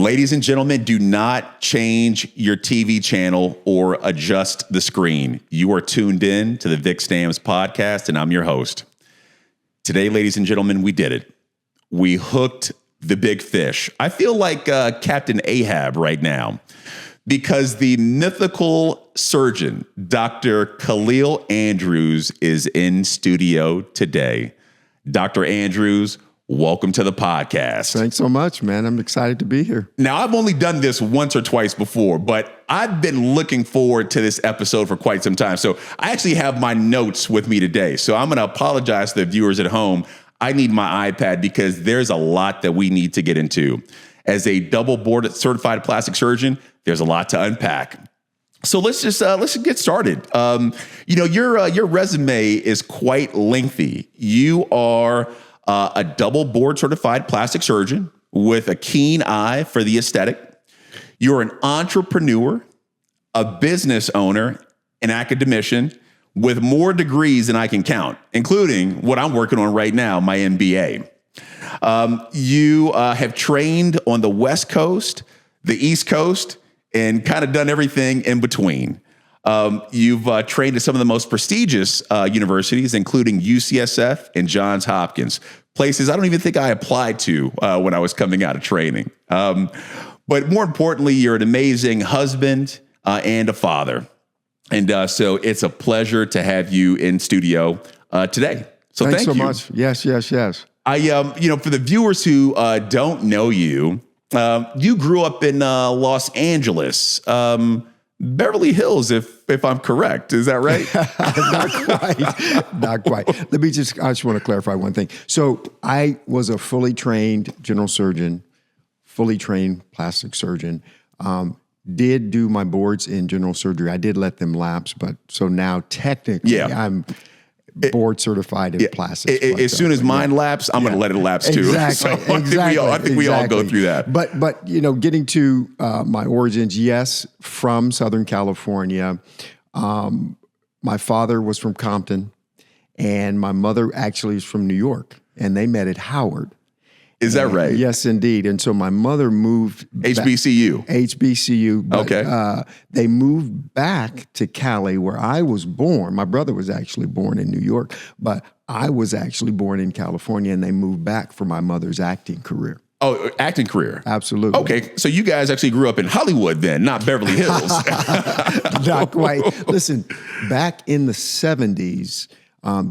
Ladies and gentlemen, do not change your TV channel or adjust the screen. You are tuned in to the Vic Stams podcast, and I'm your host. Today, ladies and gentlemen, we did it. We hooked the big fish. I feel like Captain Ahab right now because the mythical surgeon, Dr. Kahlil Andrews, is in studio today. Dr. Andrews, welcome to the podcast. Thanks so much, man. I'm excited to be here. Now, I've only done this once or twice before, but I've been looking forward to this episode for quite some time. So I actually have my notes with me today. So I'm going to apologize to the viewers at home. I need my iPad because there's a lot that we need to get into. As a double board certified plastic surgeon, there's a lot to unpack. So let's just get started. Your resume is quite lengthy. You are a double board certified plastic surgeon with a keen eye for the aesthetic. You're an entrepreneur, a business owner, an academician with more degrees than I can count, including what I'm working on right now, my MBA. You have trained on the West Coast, the East Coast, and kind of done everything in between. You've trained at some of the most prestigious universities, including UCSF and Johns Hopkins, places I don't even think I applied to when I was coming out of training. But more importantly, you're an amazing husband and a father. And so it's a pleasure to have you in studio today. So Thanks thank so you. much. Yes. For the viewers who don't know you, you grew up in Los Angeles, Beverly Hills, if I'm correct. Is that right? Not quite. I just want to clarify one thing. So I was a fully trained general surgeon, fully trained plastic surgeon, did do my boards in general surgery. I did let them lapse, but so now technically I'm board certified in plastics. As soon as mine lapse, I'm going to let it lapse too. Exactly. So I think we all go through that. But getting to my origins, yes, from Southern California. My father was from Compton, and my mother actually is from New York, and they met at Howard. Is that right? Yes, indeed. And so my mother moved HBCU. HBCU. But, okay. They moved back to Cali, where I was born. My brother was actually born in New York, but I was actually born in California, and they moved back for my mother's acting career. Oh, acting career. Absolutely. Okay. So you guys actually grew up in Hollywood then, not Beverly Hills. Not quite. Listen, back in the 70s,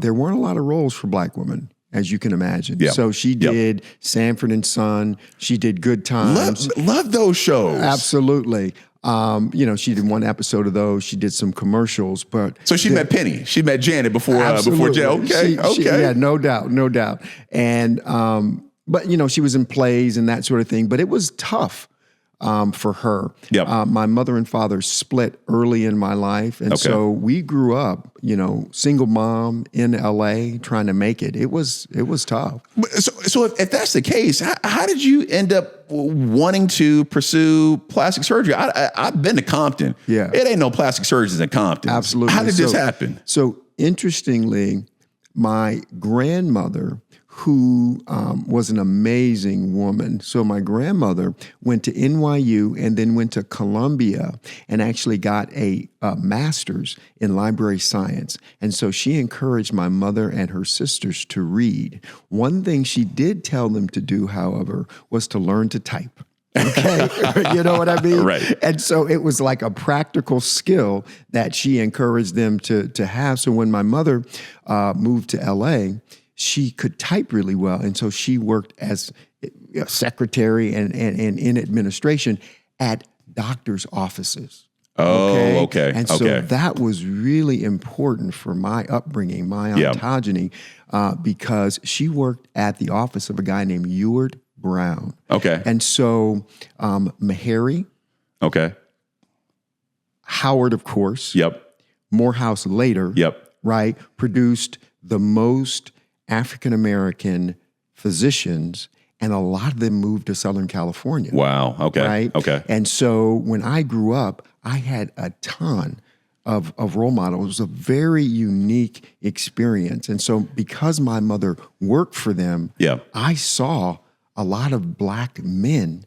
there weren't a lot of roles for black women, as you can imagine. Yep. So she did Sanford and Son. She did Good Times. Love those shows. Absolutely. She did one episode of those. She did some commercials, but so she met Penny. She met Janet before Janet. Okay. Yeah, no doubt. And but she was in plays and that sort of thing. But it was tough for her. Yep. My mother and father split early in my life, and so we grew up, single mom in LA trying to make it. It was tough. So if that's the case, how did you end up wanting to pursue plastic surgery? I've been to Compton. Yeah, it ain't no plastic surgeons in Compton. Absolutely. How did this happen? So interestingly, my grandmother, who was an amazing woman. So my grandmother went to NYU and then went to Columbia and actually got a master's in library science. And so she encouraged my mother and her sisters to read. One thing she did tell them to do, however, was to learn to type. Okay, you know what I mean? Right. And so it was like a practical skill that she encouraged them to have. So when my mother moved to LA, she could type really well. And so she worked as a secretary and in administration at doctors' offices. Okay. And so that was really important for my upbringing, my ontogeny, because she worked at the office of a guy named Ewart Brown. Okay. And so Meharry. Okay. Howard, of course. Yep. Morehouse later. Yep. Right. Produced the most African-American physicians, and a lot of them moved to Southern California. Wow. Okay. Right? Okay. And so when I grew up, I had a ton of role models. It was a very unique experience. And so because my mother worked for them, I saw a lot of black men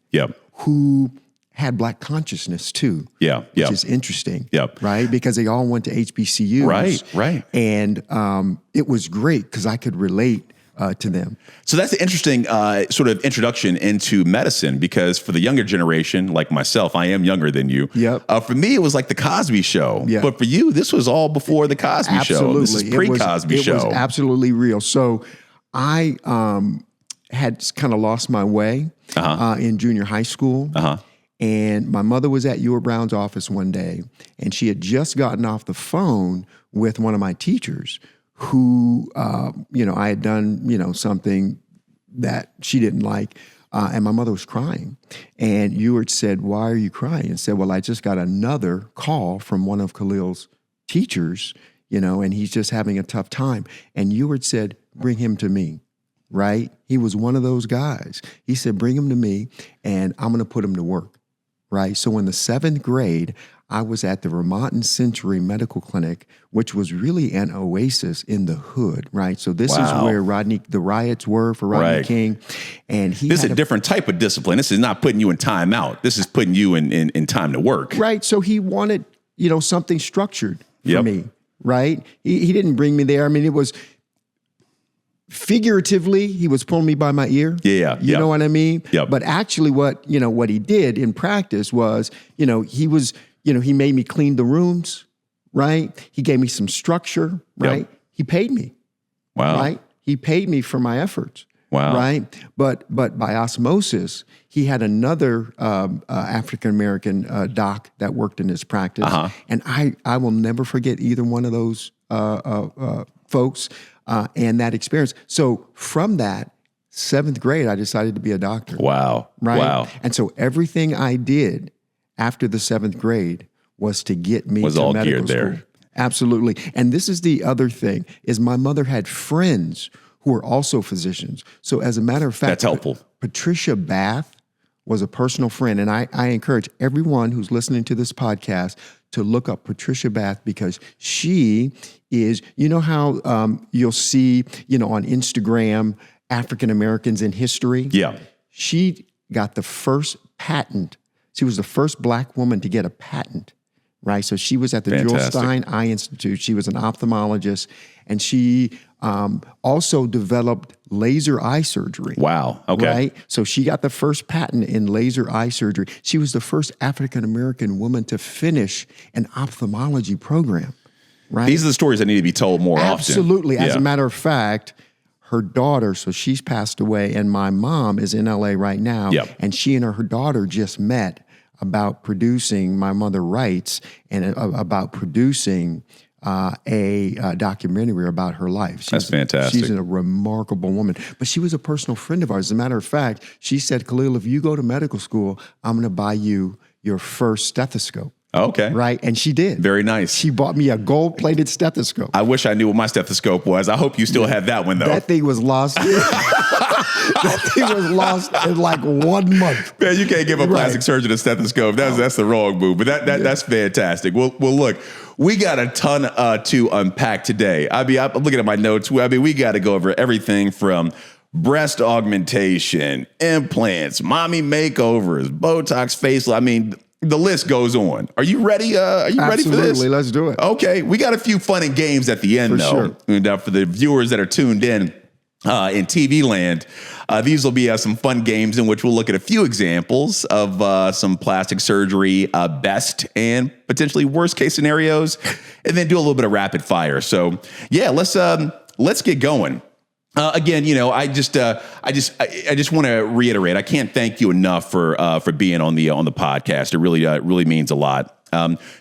who had Black consciousness too. Yeah. Which is interesting. Yep. Right? Because they all went to HBCUs. Right. And it was great because I could relate to them. So that's an interesting sort of introduction into medicine, because for the younger generation, like myself, I am younger than you. Yep. For me, it was like the Cosby Show. Yeah. But for you, this was all before the Cosby Show. This is pre-Cosby Show. It was absolutely real. So I had kind of lost my way in junior high school. And my mother was at Ewart Brown's office one day, and she had just gotten off the phone with one of my teachers who, I had done, something that she didn't like. And my mother was crying. And Ewart said, "Why are you crying?" And said, "Well, I just got another call from one of Kahlil's teachers, and he's just having a tough time." And Ewart said, "Bring him to me." Right? He was one of those guys. He said, "Bring him to me, and I'm going to put him to work." Right? So in the 7th grade, I was at the Vermont and Century Medical Clinic, which was really an oasis in the hood, right? So this is where the riots were for Rodney King. And this is a different type of discipline. This is not putting you in time out. This is putting you in time to work. Right. So he wanted, something structured for me, right? He didn't bring me there. I mean, it was figuratively, he was pulling me by my ear. Yeah. You know what I mean? Yep. But actually what he did in practice was, he made me clean the rooms, right? He gave me some structure, right? Yep. He paid me. Wow. Right? He paid me for my efforts. Wow. Right? But by osmosis, he had another African-American doc that worked in his practice. And I will never forget either one of those folks and that experience. So from that, 7th grade, I decided to be a doctor. Wow. Right? Wow. And so everything I did after the 7th grade was to get me to medical school. There. Absolutely. And this is the other thing, is my mother had friends who were also physicians. So as a matter of fact, that's helpful. Patricia Bath was a personal friend. And I encourage everyone who's listening to this podcast to look up Patricia Bath, because she is, how you'll see, on Instagram, African Americans in history. Yeah. She got the first patent. She was the first Black woman to get a patent, right? So she was at the Jewel Stein Eye Institute. She was an ophthalmologist, and she also developed laser eye surgery. Wow. Okay. Right? So she got the first patent in laser eye surgery. She was the first African-American woman to finish an ophthalmology program, right? These are the stories that need to be told more often. Absolutely. As a matter of fact, her daughter, so she's passed away, and my mom is in LA right now, and she and her daughter just met about producing, my mother writes, and about producing a documentary about her life. That's fantastic. She's a remarkable woman. But she was a personal friend of ours. As a matter of fact, she said, "Kahlil, if you go to medical school, I'm going to buy you your first stethoscope." Okay. Right? And she did. Very nice. She bought me a gold-plated stethoscope. I wish I knew what my stethoscope was. I hope you still have that one, though. That thing was lost. That thing was lost in like 1 month. Man, you can't give a plastic surgeon a stethoscope. That's the wrong move. But that's fantastic. Well, look, we got a ton to unpack today. I'm looking at my notes. We got to go over everything from breast augmentation, implants, mommy makeovers, Botox, facelift. The list goes on. Are you ready? Are you ready for this? Absolutely. Let's do it. Okay. We got a few fun and games at the end, though. Sure. And for the viewers that are tuned in TV land, these will be some fun games in which we'll look at a few examples of some plastic surgery best and potentially worst case scenarios, and then do a little bit of rapid fire. So yeah, let's get going. Again, I just want to reiterate. I can't thank you enough for being on the podcast. It really means a lot.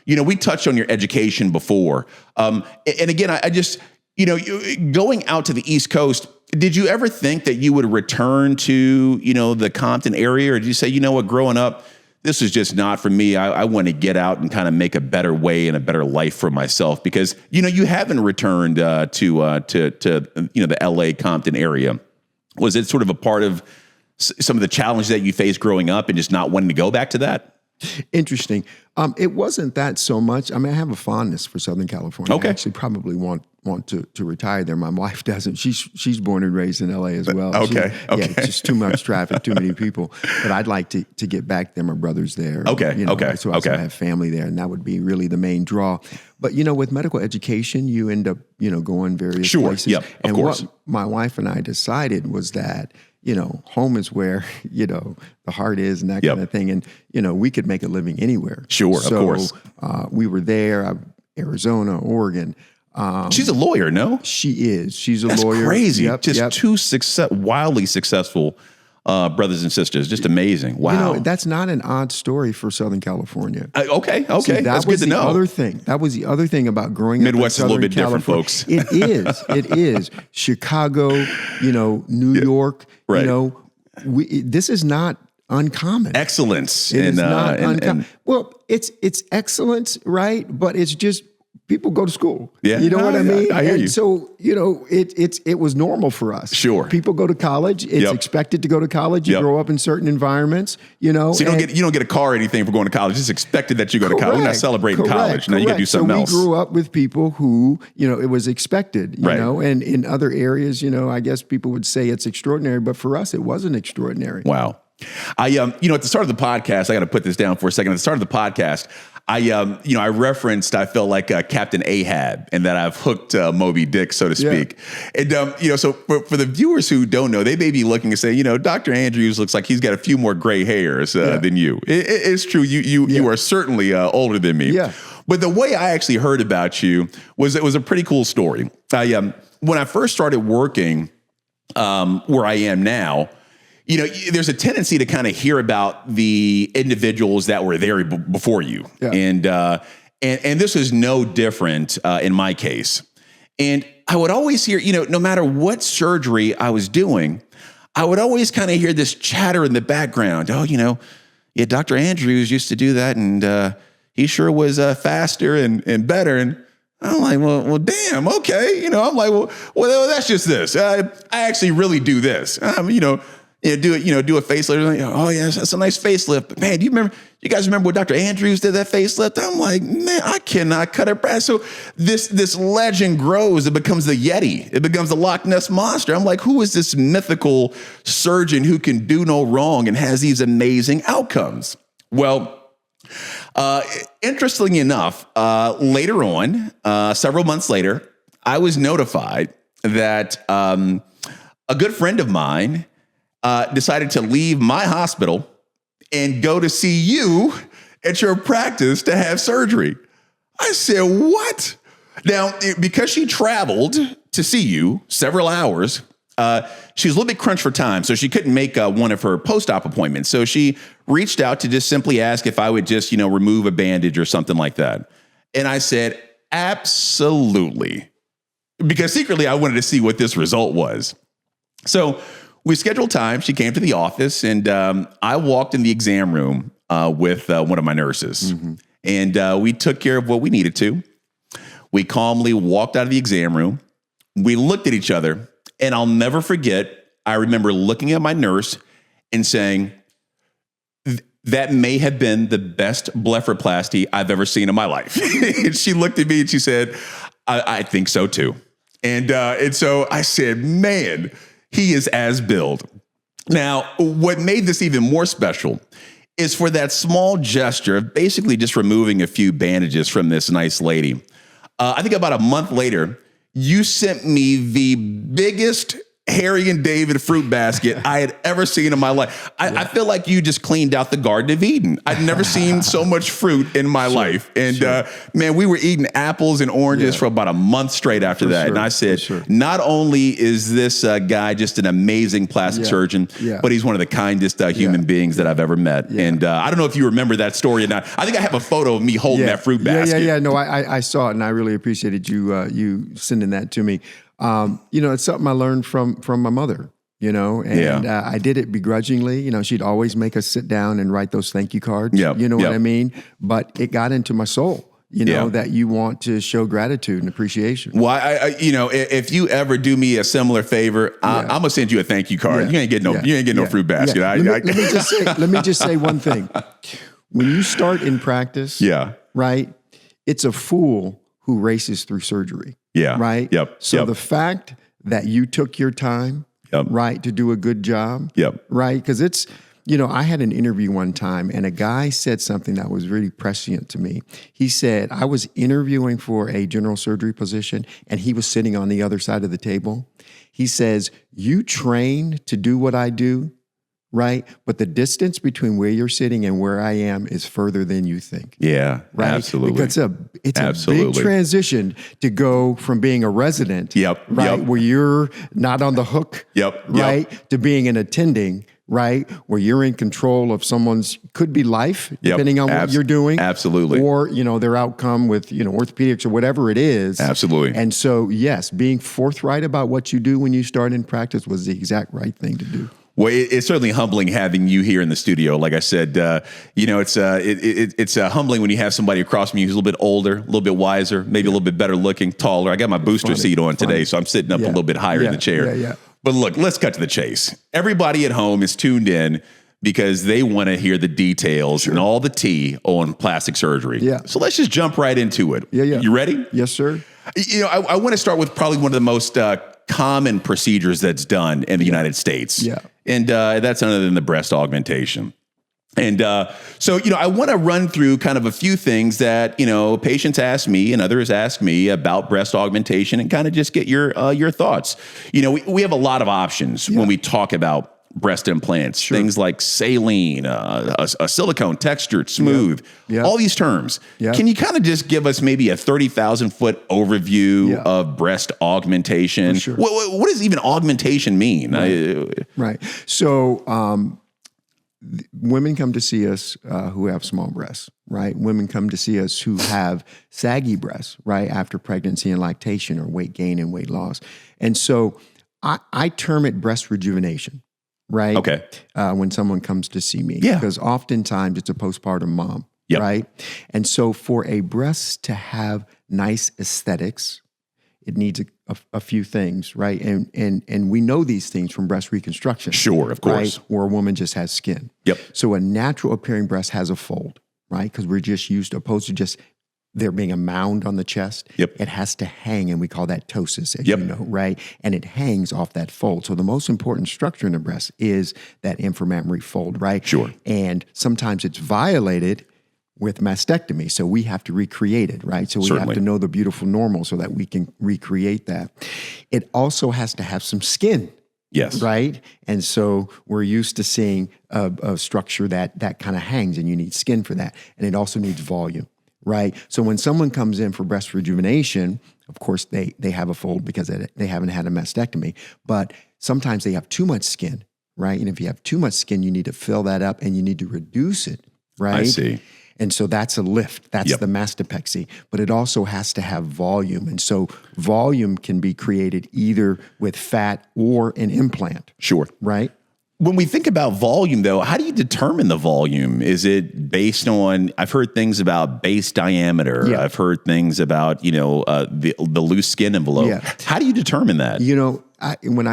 We touched on your education before, and again, I just going out to the East Coast. Did you ever think that you would return to the Compton area, or did you say, growing up, this is just not for me. I want to get out and kind of make a better way and a better life for myself, because you haven't returned to the LA Compton area. Was it sort of a part of some of the challenges that you faced growing up and just not wanting to go back to that? Interesting. It wasn't that so much. I mean, I have a fondness for Southern California. Okay. I actually probably want to retire there. My wife doesn't. She's born and raised in LA as well. Okay. Yeah, it's just too much traffic, too many people. But I'd like to get back there. My brother's there. Okay. So I have family there, and that would be really the main draw. But with medical education, you end up going various places. Yep. Of course. What my wife and I decided was that home is where, the heart is and that kind of thing. And, we could make a living anywhere. Sure, of course. We were there, Arizona, Oregon. She's a lawyer, no? She is. She's a That's lawyer. crazy. Yep, Just two wildly successful brothers and sisters. Just amazing. Wow. That's not an odd story for Southern California. Okay. See, That's good to know. That was the other thing about growing Midwest up in is a little bit different, California. folks. It is. Chicago, New York, Right. This is not uncommon. Excellence. It is not uncommon. Well, it's excellence, right? But it's just people go to school. Yeah. You know what I mean? I hear you. So, it was normal for us. Sure. People go to college. It's expected to go to college. You grow up in certain environments, So you don't get a car or anything for going to college. It's expected that you go to college. We're not celebrating college. Now you got to do something else. So we grew up with people who, it was expected, Right. and in other areas, I guess people would say it's extraordinary, but for us, it wasn't extraordinary. Wow. At the start of the podcast, I got to put this down for a second. At the start of the podcast, I referenced, I felt like Captain Ahab, and that I've hooked Moby Dick, so to speak. And, so for the viewers who don't know, they may be looking and say, Dr. Andrews looks like he's got a few more gray hairs than you. It's true. You are certainly older than me. Yeah. But the way I actually heard about you was a pretty cool story. When I first started working where I am now, there's a tendency to kind of hear about the individuals that were there before you. Yeah. And this is no different in my case. And I would always hear, no matter what surgery I was doing, I would always kind of hear this chatter in the background. Oh, Dr. Andrews used to do that, and he sure was faster and better. And I'm like, well, damn, okay. I'm like, well, that's just this. I actually really do this. Do a facelift. Oh yeah, that's a nice facelift. But man, you guys remember when Dr. Andrews did that facelift? I'm like, man, I cannot cut it back. So this legend grows. It becomes the Yeti. It becomes the Loch Ness Monster. I'm like, who is this mythical surgeon who can do no wrong and has these amazing outcomes? Well, interestingly enough, later on, several months later, I was notified that a good friend of mine decided to leave my hospital and go to see you at your practice to have surgery. I said, what? Now, because she traveled to see you several hours, she was a little bit crunched for time, so she couldn't make one of her post-op appointments. So she reached out to just simply ask if I would just, remove a bandage or something like that. And I said, absolutely. Because secretly, I wanted to see what this result was. So we scheduled time. She came to the office, and I walked in the exam room with one of my nurses. Mm-hmm. And we took care of what we needed to. We calmly walked out of the exam room. We looked at each other, and I'll never forget, I remember looking at my nurse and saying, that may have been the best blepharoplasty I've ever seen in my life. And she looked at me and she said, I think so too. And so I said, man, he is as billed. Now, what made this even more special is for that small gesture of basically just removing a few bandages from this nice lady. I think about a month later, you sent me the biggest Harry and David fruit basket I had ever seen in my life. I feel like you just cleaned out the Garden of Eden. I'd never seen so much fruit in my life. And man, we were eating apples and oranges for about a month straight after that. And I said, not only is this guy just an amazing plastic surgeon, but he's one of the kindest human beings that I've ever met. And I don't know if you remember that story or not. I think I have a photo of me holding that fruit basket. No, I saw it, and I really appreciated you sending that to me. It's something I learned from my mother, and I did it begrudgingly. She'd always make us sit down and write those thank you cards. You know what I mean? But it got into my soul, that you want to show gratitude and appreciation. Well, if you ever do me a similar favor, I'm gonna send you a thank you card. You ain't get no fruit basket. Let me just say one thing. when you start in practice, Yeah. right, it's a fool who races through surgery. Yeah. Right? Yep. So Yep. the fact that you took your time, Yep. right, to do a good job, Yep. right? Because it's, I had an interview one time and a guy said something that was really prescient to me. He said, I was interviewing for a general surgery position and he was sitting on the other side of the table. He says, you train to do what I do, right? But the distance between where you're sitting and where I am is further than you think. Yeah, Right? absolutely. Because it's a big Absolutely. transition to go from being a resident, Yep, right, yep. where you're not on the hook, Yep, right, to being an attending, right, where you're in control of someone's, could be life, depending on what you're doing. Absolutely. Or, their outcome with, orthopedics or whatever it is. Absolutely. And so, yes, being forthright about what you do when you start in practice was the exact right thing to do. Well, it's certainly humbling having you here in the studio. Like I said, it's humbling when you have somebody across from you who's a little bit older, a little bit wiser, maybe a little bit better looking, taller. I got my booster seat on today, so I'm sitting up a little bit higher in the chair. Yeah. But look, let's cut to the chase. Everybody at home is tuned in because they want to hear the details and all the tea on plastic surgery. Yeah. So let's just jump right into it. Yeah. You ready? Yes, sir. I want to start with probably one of the most common procedures that's done in the United States. Yeah. And that's none other than the breast augmentation. And so I want to run through kind of a few things that, patients ask me and others ask me about breast augmentation and kind of just get your thoughts. We have a lot of options when we talk about breast implants, things like saline, a silicone, textured, smooth, all these terms. Can you kind of just give us maybe a 30,000-foot overview of breast augmentation? Sure. What does even augmentation mean? Right. So women come to see us who have small breasts, right? Women come to see us who have saggy breasts, right, after pregnancy and lactation or weight gain and weight loss. And so I term it breast rejuvenation. Right. Okay. When someone comes to see me, because oftentimes it's a postpartum mom, right? And so for a breast to have nice aesthetics, it needs a few things, right? And we know these things from breast reconstruction. Sure, of course. Right? Where a woman just has skin. Yep. So a natural appearing breast has a fold, right? Because we're just used to, opposed to just there being a mound on the chest. Yep. It has to hang, and we call that ptosis, as you know, right? And it hangs off that fold. So the most important structure in the breast is that inframammary fold, right? Sure. And sometimes it's violated with mastectomy. So we have to recreate it, right? So we have to know the beautiful normal so that we can recreate that. It also has to have some skin. Yes. Right? And so we're used to seeing a structure that kind of hangs, and you need skin for that. And it also needs volume. Right. So when someone comes in for breast rejuvenation, of course, they have a fold because they haven't had a mastectomy, but sometimes they have too much skin. Right. And if you have too much skin, you need to fill that up and you need to reduce it. Right. I see. And so that's a lift. That's the mastopexy. But it also has to have volume. And so volume can be created either with fat or an implant. Sure. Right. When we think about volume, though, how do you determine the volume? Is it based on, I've heard things about base diameter. Yeah. I've heard things about, the loose skin envelope. Yeah. How do you determine that? When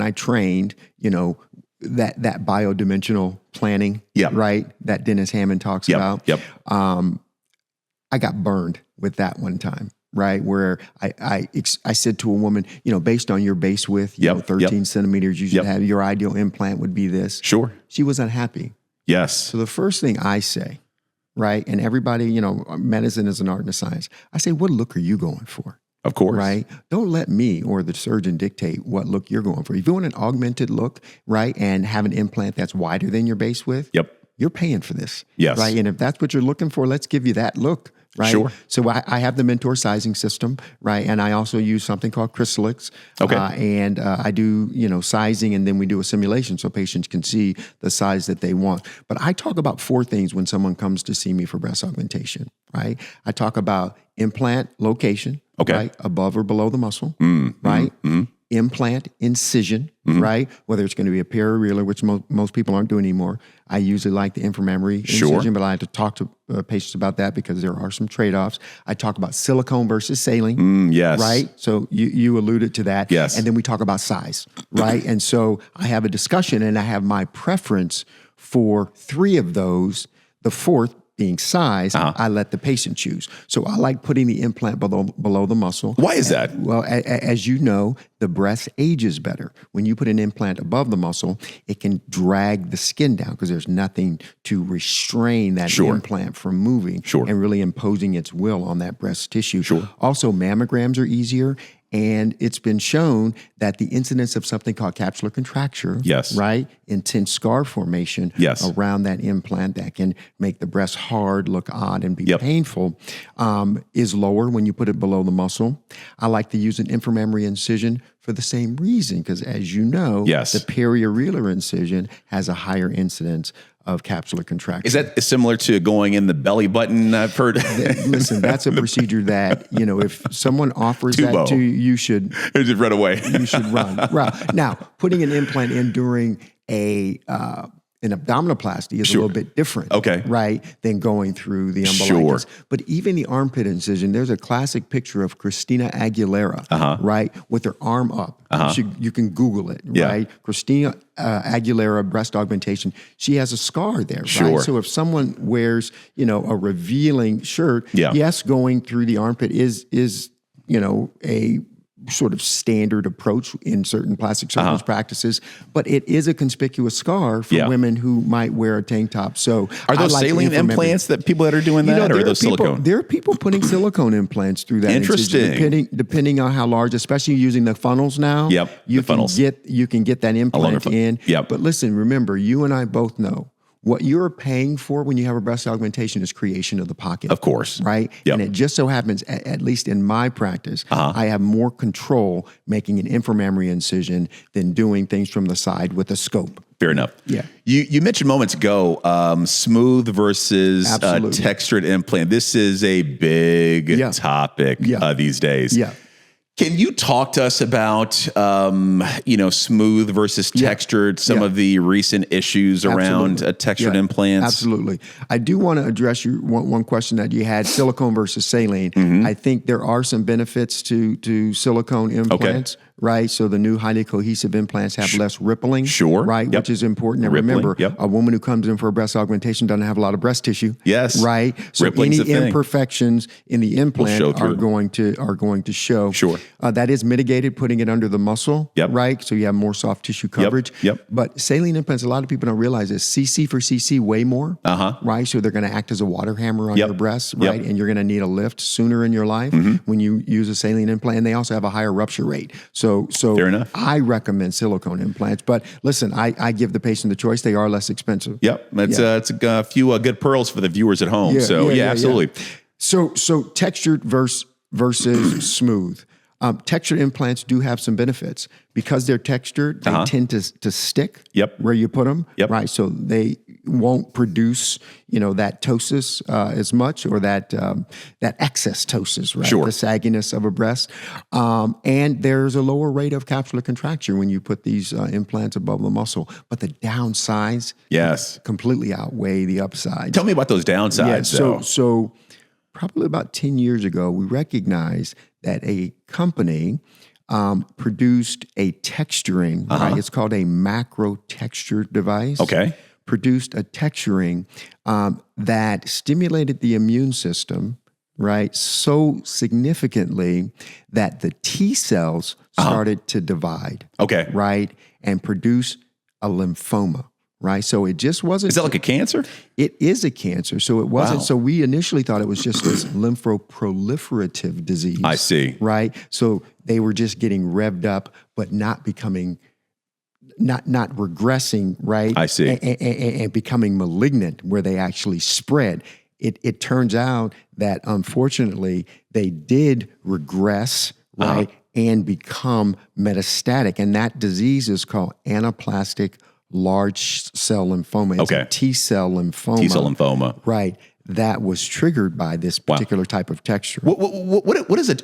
I trained, that biodimensional planning, right, that Dennis Hammond talks about, I got burned with that one time. Right, where I said to a woman, based on your base width, 13 centimeters, you should have your ideal implant would be this. Sure. She was unhappy. Yes. So the first thing I say, right, and everybody, medicine is an art and a science. I say, what look are you going for? Of course. Right? Don't let me or the surgeon dictate what look you're going for. If you want an augmented look, right, and have an implant that's wider than your base width, you're paying for this. Yes. Right? And if that's what you're looking for, let's give you that look. Right. Sure. So I have the Mentor sizing system, right? And I also use something called Chrysalix. Okay. And I do, sizing, and then we do a simulation so patients can see the size that they want. But I talk about 4 things when someone comes to see me for breast augmentation, right? I talk about implant location, right? Above or below the muscle, right? Implant incision, right? Whether it's going to be a periareolar, which most people aren't doing anymore. I usually like the inframammary incision, but I have to talk to patients about that because there are some trade-offs. I talk about silicone versus saline, yes, right? So you alluded to that. Yes. And then we talk about size, right? And so I have a discussion, and I have my preference for 3 of those The fourth, being size, I let the patient choose. So I like putting the implant below the muscle. Why is that? Well, as you know, the breast ages better. When you put an implant above the muscle, it can drag the skin down because there's nothing to restrain that implant from moving and really imposing its will on that breast tissue. Also, mammograms are easier. And it's been shown that the incidence of something called capsular contracture, right, intense scar formation around that implant that can make the breast hard, look odd, and be painful, is lower when you put it below the muscle. I like to use an inframammary incision for the same reason, because as you know, the periareolar incision has a higher incidence of capsular contraction. Is that similar to going in the belly button? I've heard. Listen, that's a procedure that, if someone offers that to you, you should just run away. You should run. Now, putting an implant in during an abdominoplasty is a little bit different, right, than going through the umbilicus. But even the armpit incision, there's a classic picture of Christina Aguilera, right, with her arm up. You can Google it, right? Christina Aguilera breast augmentation. She has a scar there, right? So if someone wears, a revealing shirt, yes, going through the armpit is a sort of standard approach in certain plastic surgeons practices, but it is a conspicuous scar for women who might wear a tank top. So are those saline implants that people that are doing that, or are those silicone? There are people putting silicone implants through that. Interesting. Depending on how large, especially using the funnels now. You can get that implant in. But listen, remember, you and I both know what you're paying for when you have a breast augmentation is creation of the pocket. Of course. Right? And it just so happens, at least in my practice, I have more control making an inframammary incision than doing things from the side with a scope. Fair enough. Yeah. You mentioned moments ago, smooth versus textured implant. This is a big topic these days. Can you talk to us about, smooth versus textured, some of the recent issues around textured implants? Absolutely. I do want to address one question that you had, silicone versus saline. I think there are some benefits to silicone implants. Right, so the new highly cohesive implants have less rippling, right, which is important. And remember, a woman who comes in for a breast augmentation doesn't have a lot of breast tissue, right? So Rippling's any imperfections in the implant are going to show. That is mitigated putting it under the muscle, right? So you have more soft tissue coverage. But saline implants, a lot of people don't realize this. CC for CC, way more, right? So they're going to act as a water hammer on your breasts, right? And you're going to need a lift sooner in your life when you use a saline implant. And they also have a higher rupture rate. So fair enough. I recommend silicone implants, but listen, I give the patient the choice. They are less expensive. It's a few good pearls for the viewers at home. Absolutely. So textured versus smooth. Textured implants do have some benefits because they're textured. They tend to stick where you put them, right? So they won't produce, that ptosis as much, or that excess ptosis, right? The sagginess of a breast. And there's a lower rate of capsular contracture when you put these implants above the muscle. But the downsides completely outweigh the upsides. Tell me about those downsides, So probably about 10 years ago, we recognized that a company produced a texturing, right? It's called a macro texture device. Produced a texturing that stimulated the immune system, right, so significantly that the T cells started to divide, right, and produce a lymphoma. Right, so it just wasn't. Is that like a cancer? It is a cancer. So it wasn't. So we initially thought it was just this lymphoproliferative disease. I see. Right, so they were just getting revved up, but not becoming, not regressing. Right, I see, and becoming malignant, where they actually spread. It turns out that unfortunately they did regress. Right, and become metastatic, and that disease is called anaplastic large cell lymphoma. It's a T cell lymphoma. T cell lymphoma. Right. That was triggered by this particular type of texture. What is it?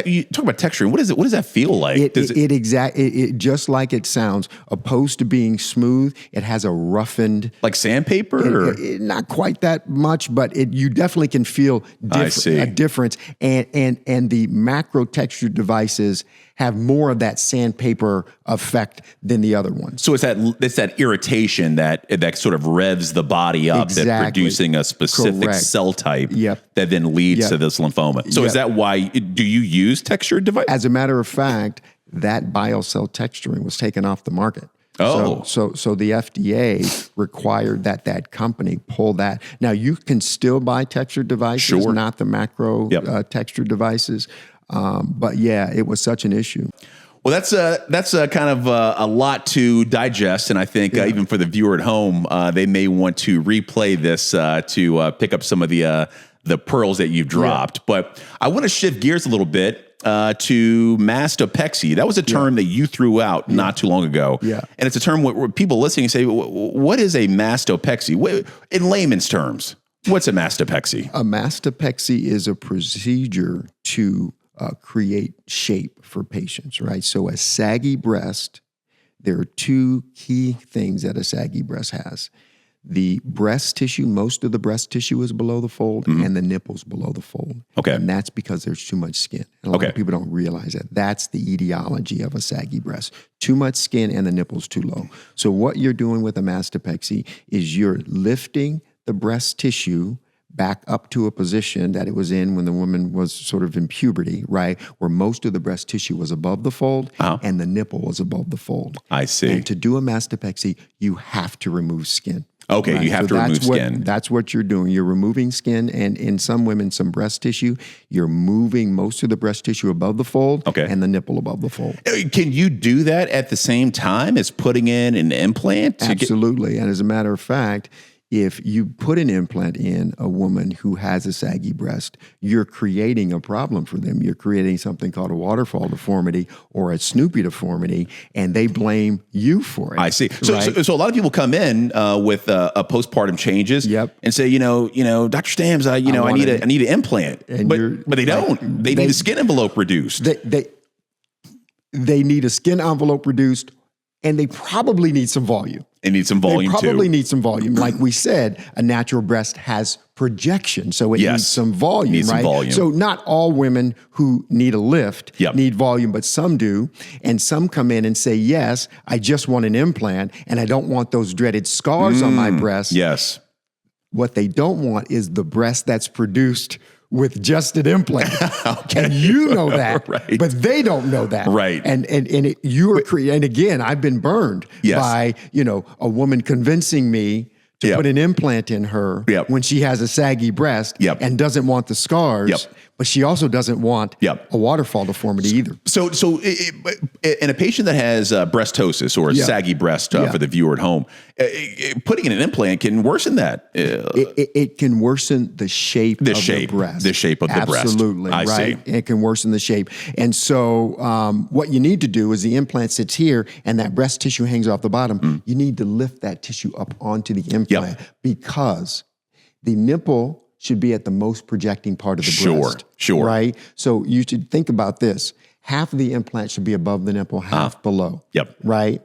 You talk about texturing. What is it? What does that feel like? It just like it sounds. Opposed to being smooth, it has a roughened, like sandpaper. Not quite that much, but you definitely can feel a difference. And the macro texture devices have more of that sandpaper effect than the other ones. So it's that irritation that sort of revs the body up, Exactly. that producing a specific Correct. cell type Yep. that then leads Yep. to this lymphoma. So Yep. is that why, do you use textured device? As a matter of fact, that BioCell texturing was taken off the market. Oh. So the FDA required that company pull that. Now, you can still buy textured devices, Sure. not the macro Yep. textured devices. But yeah, it was such an issue. Well, that's a kind of a lot to digest, and I think even for the viewer at home, they may want to replay this to pick up some of the pearls that you've dropped. But I want to shift gears a little bit to mastopexy. That was a term that you threw out not too long ago, and it's a term where people listening say, "What is a mastopexy?" In layman's terms, what's a mastopexy? A mastopexy is a procedure to create shape for patients, right? So a saggy breast, there are two key things that a saggy breast has. The breast tissue, most of the breast tissue is below the fold, and the nipples below the fold. Okay. And that's because there's too much skin. And a lot of people don't realize that. That's the etiology of a saggy breast. Too much skin and the nipples too low. So what you're doing with a mastopexy is you're lifting the breast tissue back up to a position that it was in when the woman was sort of in puberty, right? Where most of the breast tissue was above the fold and the nipple was above the fold. I see. And to do a mastopexy, you have to remove skin. Okay, you have to remove skin. That's what you're doing. You're removing skin, and in some women, some breast tissue. You're moving most of the breast tissue above the fold and the nipple above the fold. Can you do that at the same time as putting in an implant? Absolutely. And as a matter of fact, if you put an implant in a woman who has a saggy breast, you're creating a problem for them. You're creating something called a waterfall deformity or a Snoopy deformity, and they blame you for it. I see. So a lot of people come in with a postpartum changes and say, Dr. Stams, I need an implant, but they don't. They need a skin envelope reduced. They need a skin envelope reduced, and they probably need some volume. It needs some volume too. They probably need some volume. Like we said, a natural breast has projection, so it needs some volume, right? Some volume. So not all women who need a lift need volume, but some do. And some come in and say, yes, I just want an implant, and I don't want those dreaded scars on my breast. Yes. What they don't want is the breast that's produced with just an implant. And you know that, but they don't know that. Right. And you're creating, and again, I've been burned by, a woman convincing me to put an implant in her when she has a saggy breast and doesn't want the scars, but she also doesn't want a waterfall deformity either. So in a patient that has breastosis or a saggy breast for the viewer at home, putting in an implant can worsen that. It can worsen the shape of the breast. The shape of the breast. Absolutely, I right? see. It can worsen the shape. And so what you need to do is the implant sits here and that breast tissue hangs off the bottom. You need to lift that tissue up onto the implant because the nipple should be at the most projecting part of the breast. Sure. Right? So you should think about this. Half of the implant should be above the nipple, half below. Right?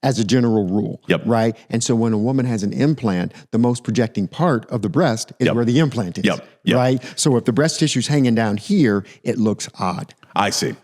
As a general rule. Right? And so when a woman has an implant, the most projecting part of the breast is where the implant is. Right? So if the breast tissue's hanging down here, it looks odd. I see.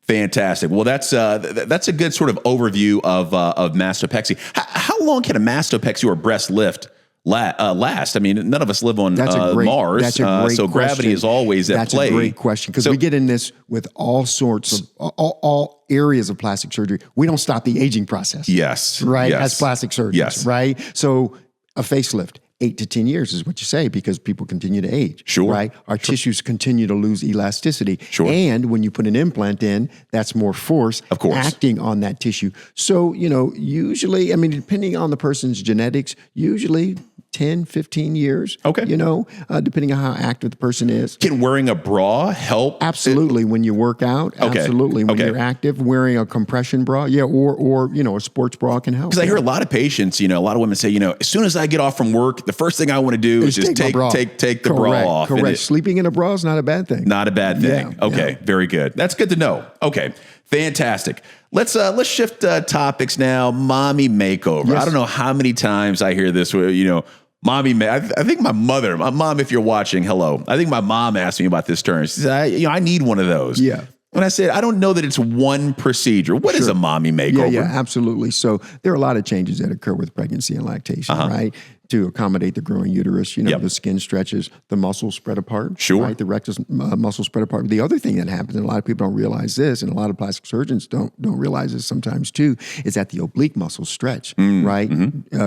Fantastic. Well, that's a good sort of overview of mastopexy. How long can a mastopexy or breast lift last? I mean, none of us live on Mars, that's a great so gravity is always at play. That's a great question because we get in this with all sorts of all areas of plastic surgery. We don't stop the aging process. Yes. Right? Yes. As plastic surgeons. Yes. Right? So a facelift, 8 to 10 years is what you say because people continue to age. Sure. Right? Our tissues continue to lose elasticity. Sure. And when you put an implant in, that's more force acting on that tissue. So, usually, depending on the person's genetics, usually 10, 15 years. Okay. Depending on how active the person is. Can wearing a bra help? Absolutely. When you work out, absolutely. When you're active, wearing a compression bra, or a sports bra can help. Because I hear a lot of patients, a lot of women say, as soon as I get off from work, the first thing I want to do is just take the bra off. Correct. Sleeping in a bra is not a bad thing. Not a bad thing. Yeah, okay. Very good. That's good to know. Okay. Fantastic. Let's shift topics now. Mommy makeover. Yes. I don't know how many times I hear this, mommy, I think my mom, if you're watching, hello. I think my mom asked me about this term. She said, I need one of those. Yeah. when I said I don't know that it's one procedure. What is a mommy makeover? Yeah, absolutely. So there are a lot of changes that occur with pregnancy and lactation, right? To accommodate the growing uterus, the skin stretches, the muscles spread apart, right? The rectus muscles spread apart. The other thing that happens, and a lot of people don't realize this, and a lot of plastic surgeons don't realize this sometimes too, is that the oblique muscles stretch, right?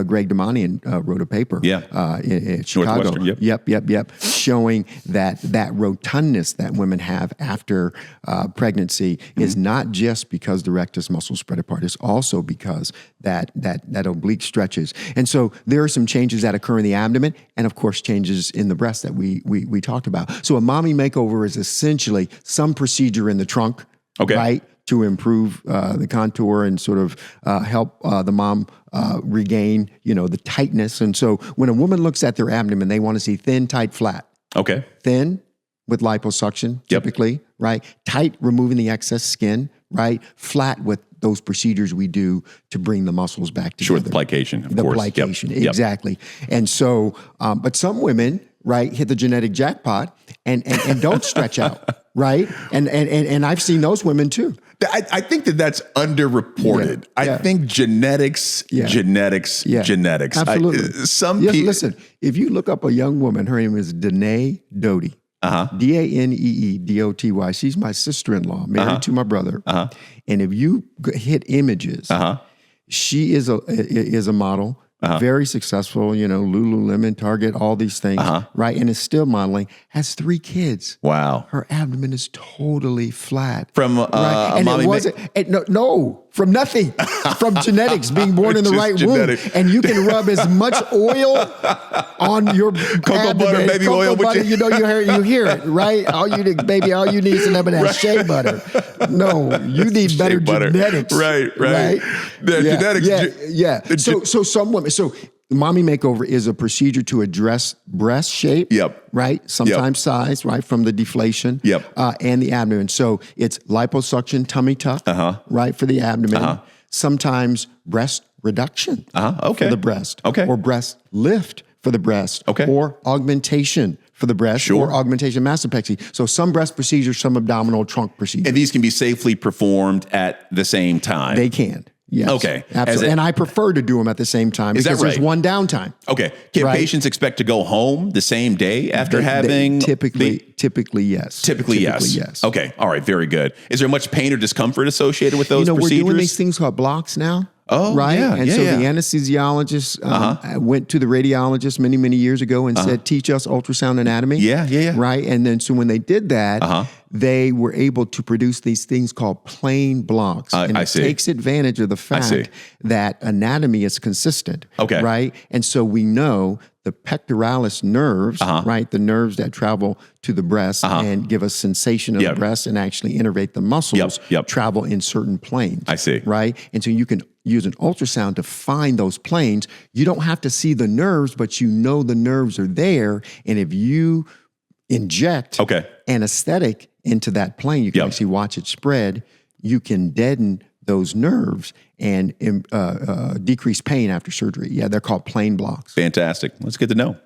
Greg Demanian wrote a paper in Chicago. Yep. Showing that rotundness that women have after pregnancy is not just because the rectus muscles spread apart. It's also because that oblique stretches. And so there are some changes that occur in the abdomen, and of course changes in the breast that we talked about. So a mommy makeover is essentially some procedure in the trunk, right, to improve the contour and sort of help the mom regain, the tightness. And so when a woman looks at their abdomen, they want to see thin, tight, flat. Okay. Thin with liposuction, typically, right? Tight, removing the excess skin, right? Flat with those procedures we do to bring the muscles back together. Sure, the plication, of course. The plication, exactly. And so, but some women, right, hit the genetic jackpot and don't stretch out, right? And I've seen those women too. I think that's underreported. I think genetics. Absolutely. Listen, if you look up a young woman, her name is Danae Doty. Danee Doty. She's my sister-in-law, married to my brother. And if you hit images, she is a model, very successful, Lululemon, Target, all these things, right? And is still modeling, has 3 kids. Wow. Her abdomen is totally flat. From right? And it wasn't, from nothing, from genetics, being born in the right genetic. womb. And you can rub as much oil on your cocoa butter, baby cocoa oil. Butter, you hear it, right? All you need is a little bit of shea butter. No, you need better genetics. Right. Genetics. So some women, the mommy makeover is a procedure to address breast shape, right? Sometimes size, right, from the deflation, and the abdomen. So it's liposuction, tummy tuck, right, for the abdomen. Sometimes breast reduction for the breast, or breast lift for the breast, or augmentation for the breast, or augmentation mastopexy. So some breast procedures, some abdominal trunk procedures. And these can be safely performed at the same time. They can. Yes. Okay. Absolutely. And I prefer to do them at the same time because there's one downtime. Okay. Can patients expect to go home the same day after having? Typically, yes. Typically, yes. Okay. All right. Very good. Is there much pain or discomfort associated with those procedures? We're doing these things called blocks now. Oh, right. Yeah, and so the anesthesiologist went to the radiologist many, many years ago and said, teach us ultrasound anatomy. Yeah. Right. And then so when they did that, they were able to produce these things called plain blocks. And it takes advantage of the fact that anatomy is consistent. Okay. Right. And so we know the pectoralis nerves, right, the nerves that travel to the breast and give us sensation of the breast and actually innervate the muscles, travel in certain planes. I see. Right? And so you can use an ultrasound to find those planes. You don't have to see the nerves, but you know the nerves are there. And if you inject anesthetic into that plane, you can actually watch it spread. You can deaden those nerves and decrease pain after surgery. Yeah, they're called plain blocks. Fantastic. That's good to know.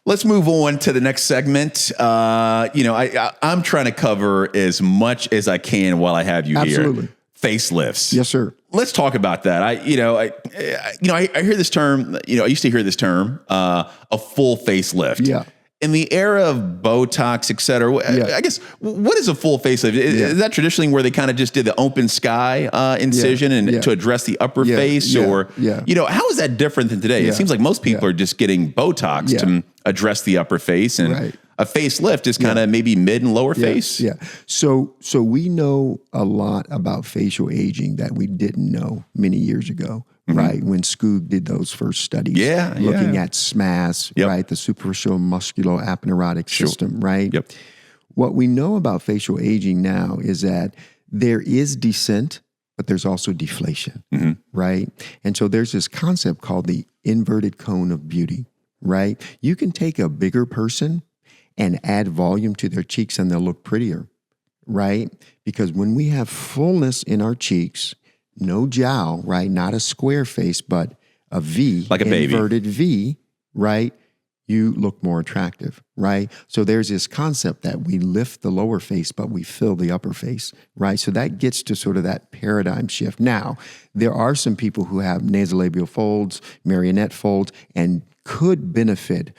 Let's move on to the next segment. I'm trying to cover as much as I can while I have you here. Facelifts. Yes, sir. Let's talk about that. I hear this term. I used to hear this term, a full facelift. Yeah. In the era of Botox, et cetera, I guess, what is a full facelift? Is that traditionally where they kind of just did the open sky incision and to address the upper face? Or, how is that different than today? It seems like most people are just getting Botox to address the upper face. And a facelift is kind of maybe mid and lower face. Yeah. So we know a lot about facial aging that we didn't know many years ago. Right, when Skoog did those first studies, looking at SMAS, right, the superficial musculoaponeurotic system, right? What we know about facial aging now is that there is descent, but there's also deflation, right? And so there's this concept called the inverted cone of beauty, right? You can take a bigger person and add volume to their cheeks and they'll look prettier, right? Because when we have fullness in our cheeks, no jowl, right? Not a square face, but a V, like a baby, inverted V, right? you look more attractive, right? So there's this concept that we lift the lower face, but we fill the upper face, right? So that gets to sort of that paradigm shift. Now, there are some people who have nasolabial folds, marionette folds, and could benefit,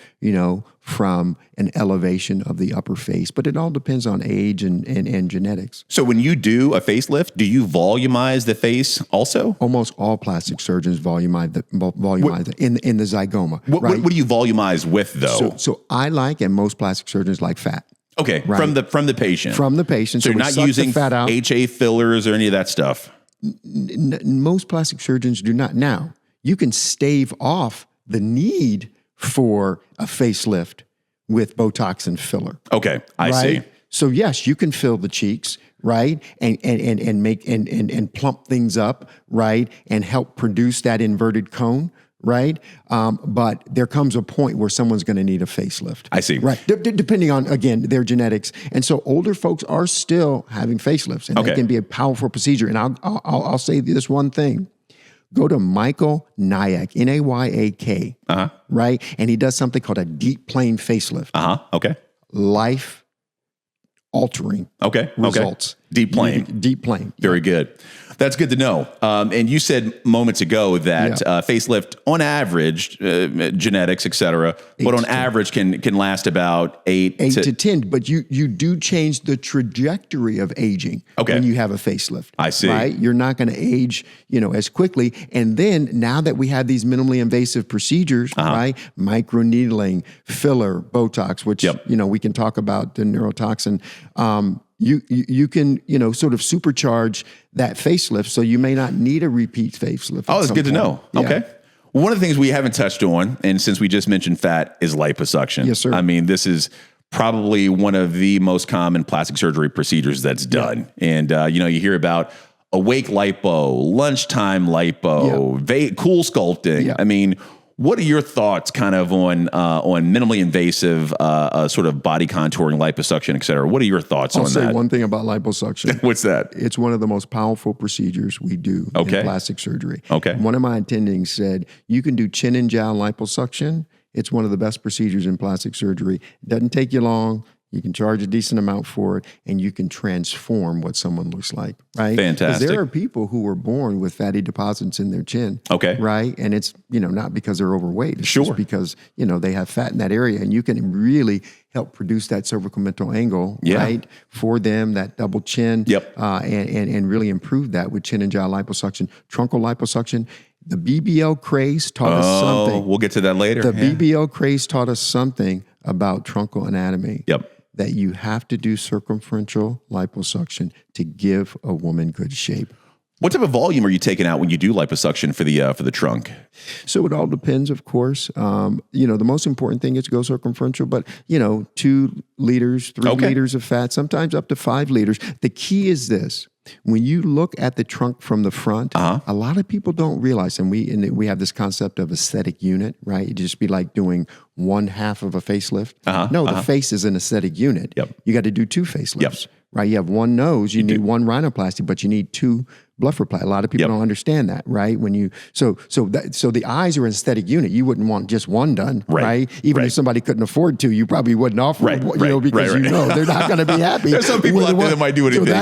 from an elevation of the upper face, but it all depends on age and genetics. So when you do a facelift, do you volumize the face also? Almost all plastic surgeons volumize in the zygoma. What do you volumize with though? So I like, and most plastic surgeons like fat. Okay, right. From the patient. From the patient. So you're not using fat out. HA fillers or any of that stuff? Most plastic surgeons do not. Now, you can stave off the need for a facelift with Botox and filler. Okay, I see. So yes, you can fill the cheeks, right, and make and plump things up, right, and help produce that inverted cone, right. But there comes a point where someone's going to need a facelift. I see. Right, depending on again their genetics, and so older folks are still having facelifts, and that can be a powerful procedure. And I'll say this one thing. Go to Michael Nyack, Nayak, right? And he does something called a deep plane facelift. Okay. Life altering results. Deep plane. Deep plane. Very good. That's good to know. And you said moments ago that facelift, on average, genetics, et cetera, but on average can last about 8 to 10. But you do change the trajectory of aging when you have a facelift. I see. Right? You're not going to age, as quickly. And then now that we have these minimally invasive procedures, right? Microneedling, filler, Botox, which we can talk about the neurotoxin. You can, sort of supercharge that facelift, so you may not need a repeat facelift. Oh, that's good to know. Yeah. Okay. Well, one of the things we haven't touched on, and since we just mentioned fat, is liposuction. Yes, sir. I mean, this is probably one of the most common plastic surgery procedures that's done. And, you hear about awake lipo, lunchtime lipo, cool sculpting. Yeah. I mean, what are your thoughts kind of on minimally invasive sort of body contouring, liposuction, et cetera? What are your thoughts on that? I'll say one thing about liposuction. What's that? It's one of the most powerful procedures we do in plastic surgery. Okay. One of my attendings said, you can do chin and jowl liposuction. It's one of the best procedures in plastic surgery. It doesn't take you long. You can charge a decent amount for it, and you can transform what someone looks like, right? Fantastic. Because there are people who were born with fatty deposits in their chin, right? And it's, not because they're overweight. It's just because, they have fat in that area, and you can really help produce that cervical mental angle, right, for them, that double chin, and really improve that with chin and jowl liposuction, truncal liposuction. The BBL craze taught us something. We'll get to that later. The BBL craze taught us something about truncal anatomy. That you have to do circumferential liposuction to give a woman good shape. What type of volume are you taking out when you do liposuction for the trunk? So it all depends, of course. The most important thing is to go circumferential, but 2 liters, 3 liters of fat, sometimes up to 5 liters. The key is this. When you look at the trunk from the front, a lot of people don't realize, and we have this concept of aesthetic unit, right? It'd just be like doing 1/2 of a facelift. The face is an aesthetic unit. You got to do 2 facelifts, right? You have 1 nose, you need 1 rhinoplasty, but you need 2 blepharoplasty. A lot of people don't understand that, right? When you so the eyes are an aesthetic unit. You wouldn't want just 1 done, right? Even if somebody couldn't afford to, you probably wouldn't offer, because they're not going to be happy. There's some people out there that might do anything. So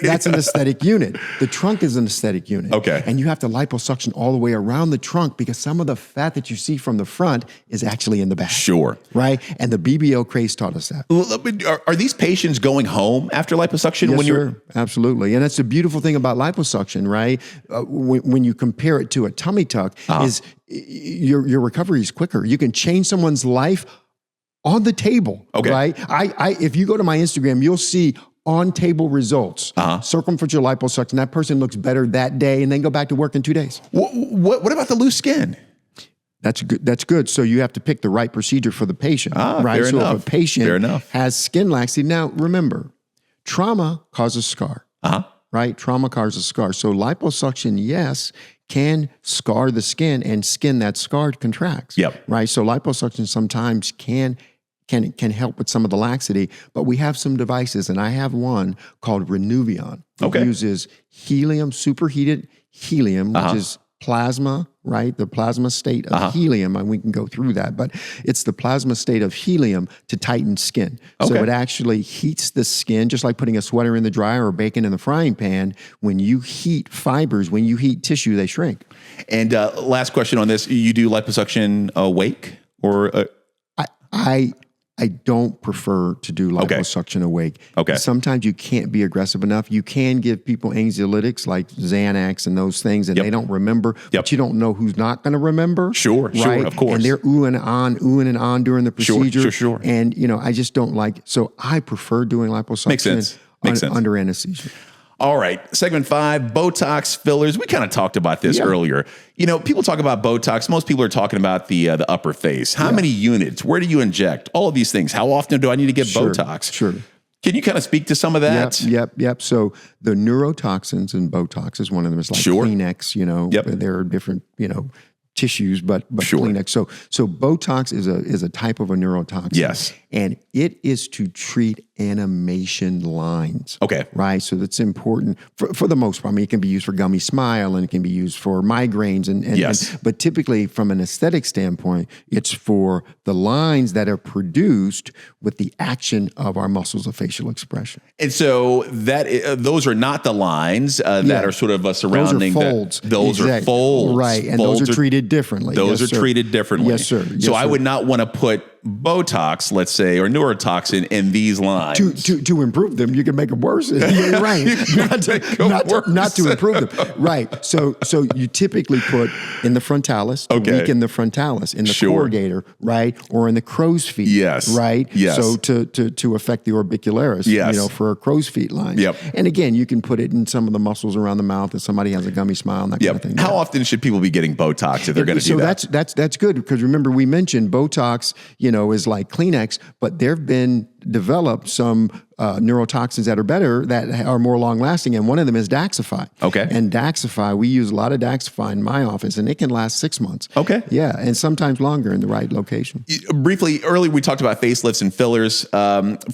that's an aesthetic unit. The trunk is an aesthetic unit. And you have to liposuction all the way around the trunk because some of the fat that you see from the front is actually in the back. Sure. Right? And the BBL craze taught us that. Are these patients going home after liposuction? Yes, sir. Absolutely. And that's the beautiful thing about liposuction, right? When you compare it to a tummy tuck, is your recovery is quicker. You can change someone's life on the table, right? If you go to my Instagram, you'll see on-table results, circumferential liposuction. That person looks better that day and then go back to work in 2 days. What about the loose skin? That's good. So you have to pick the right procedure for the patient, right? Fair so enough. if a patient has skin laxity, now remember, trauma causes scar, right? Trauma causes scar. So liposuction, yes, can scar the skin, and skin that's scarred contracts, right? So liposuction sometimes can help with some of the laxity, but we have some devices, and I have one called Renuvion. It uses helium, superheated helium, which is plasma, right? The plasma state of helium, and we can go through that, but it's the plasma state of helium to tighten skin. So it actually heats the skin, just like putting a sweater in the dryer or bacon in the frying pan. When you heat fibers, when you heat tissue, they shrink. And last question on this: you do liposuction awake or? I don't prefer to do liposuction awake. Okay. Sometimes you can't be aggressive enough. You can give people anxiolytics like Xanax and those things, and they don't remember, but you don't know who's not going to remember. Sure, of course. And they're oohing and on during the procedure. Sure. And, I just don't so I prefer doing liposuction Makes sense. under anesthesia. All right, segment 5, Botox fillers. We kind of talked about this earlier. People talk about Botox. Most people are talking about the upper face. How many units? Where do you inject? All of these things. How often do I need to get Botox? Sure. Can you kind of speak to some of that? Yep. So the neurotoxins in Botox is one of them. It's like Kleenex, there are different, tissues, but Kleenex. So Botox is a type of a neurotoxin. Yes. And it is to treat animation lines. Okay. Right? So that's important for the most part. I mean, it can be used for gummy smile and it can be used for migraines. But typically from an aesthetic standpoint, it's for the lines that are produced with the action of our muscles of facial expression. And so those are not the lines that are sort of surrounding. Those are folds. Those are folds. Right. And those are treated differently. Those are treated differently. Yes, sir. So I would not want to put Botox, let's say, or neurotoxin in these lines. To improve them, you can make them worse. You're right. not to improve them. Right. So you typically put in the frontalis, to weaken the frontalis, in the corrugator, right? Or in the crow's feet. Yes. Right? Yes. So to affect the orbicularis, for a crow's feet line. Yep. And again, you can put it in some of the muscles around the mouth if somebody has a gummy smile and that kind of thing. How often should people be getting Botox if they're going to do that? So that's good, because remember we mentioned Botox, is like Kleenex, but there've been developed some neurotoxins that are better, that are more long lasting, and one of them is Daxxify. Okay. And Daxxify, we use a lot of Daxxify in my office, and it can last 6 months. Okay. Yeah, and sometimes longer in the right location. Briefly, earlier we talked about facelifts and fillers.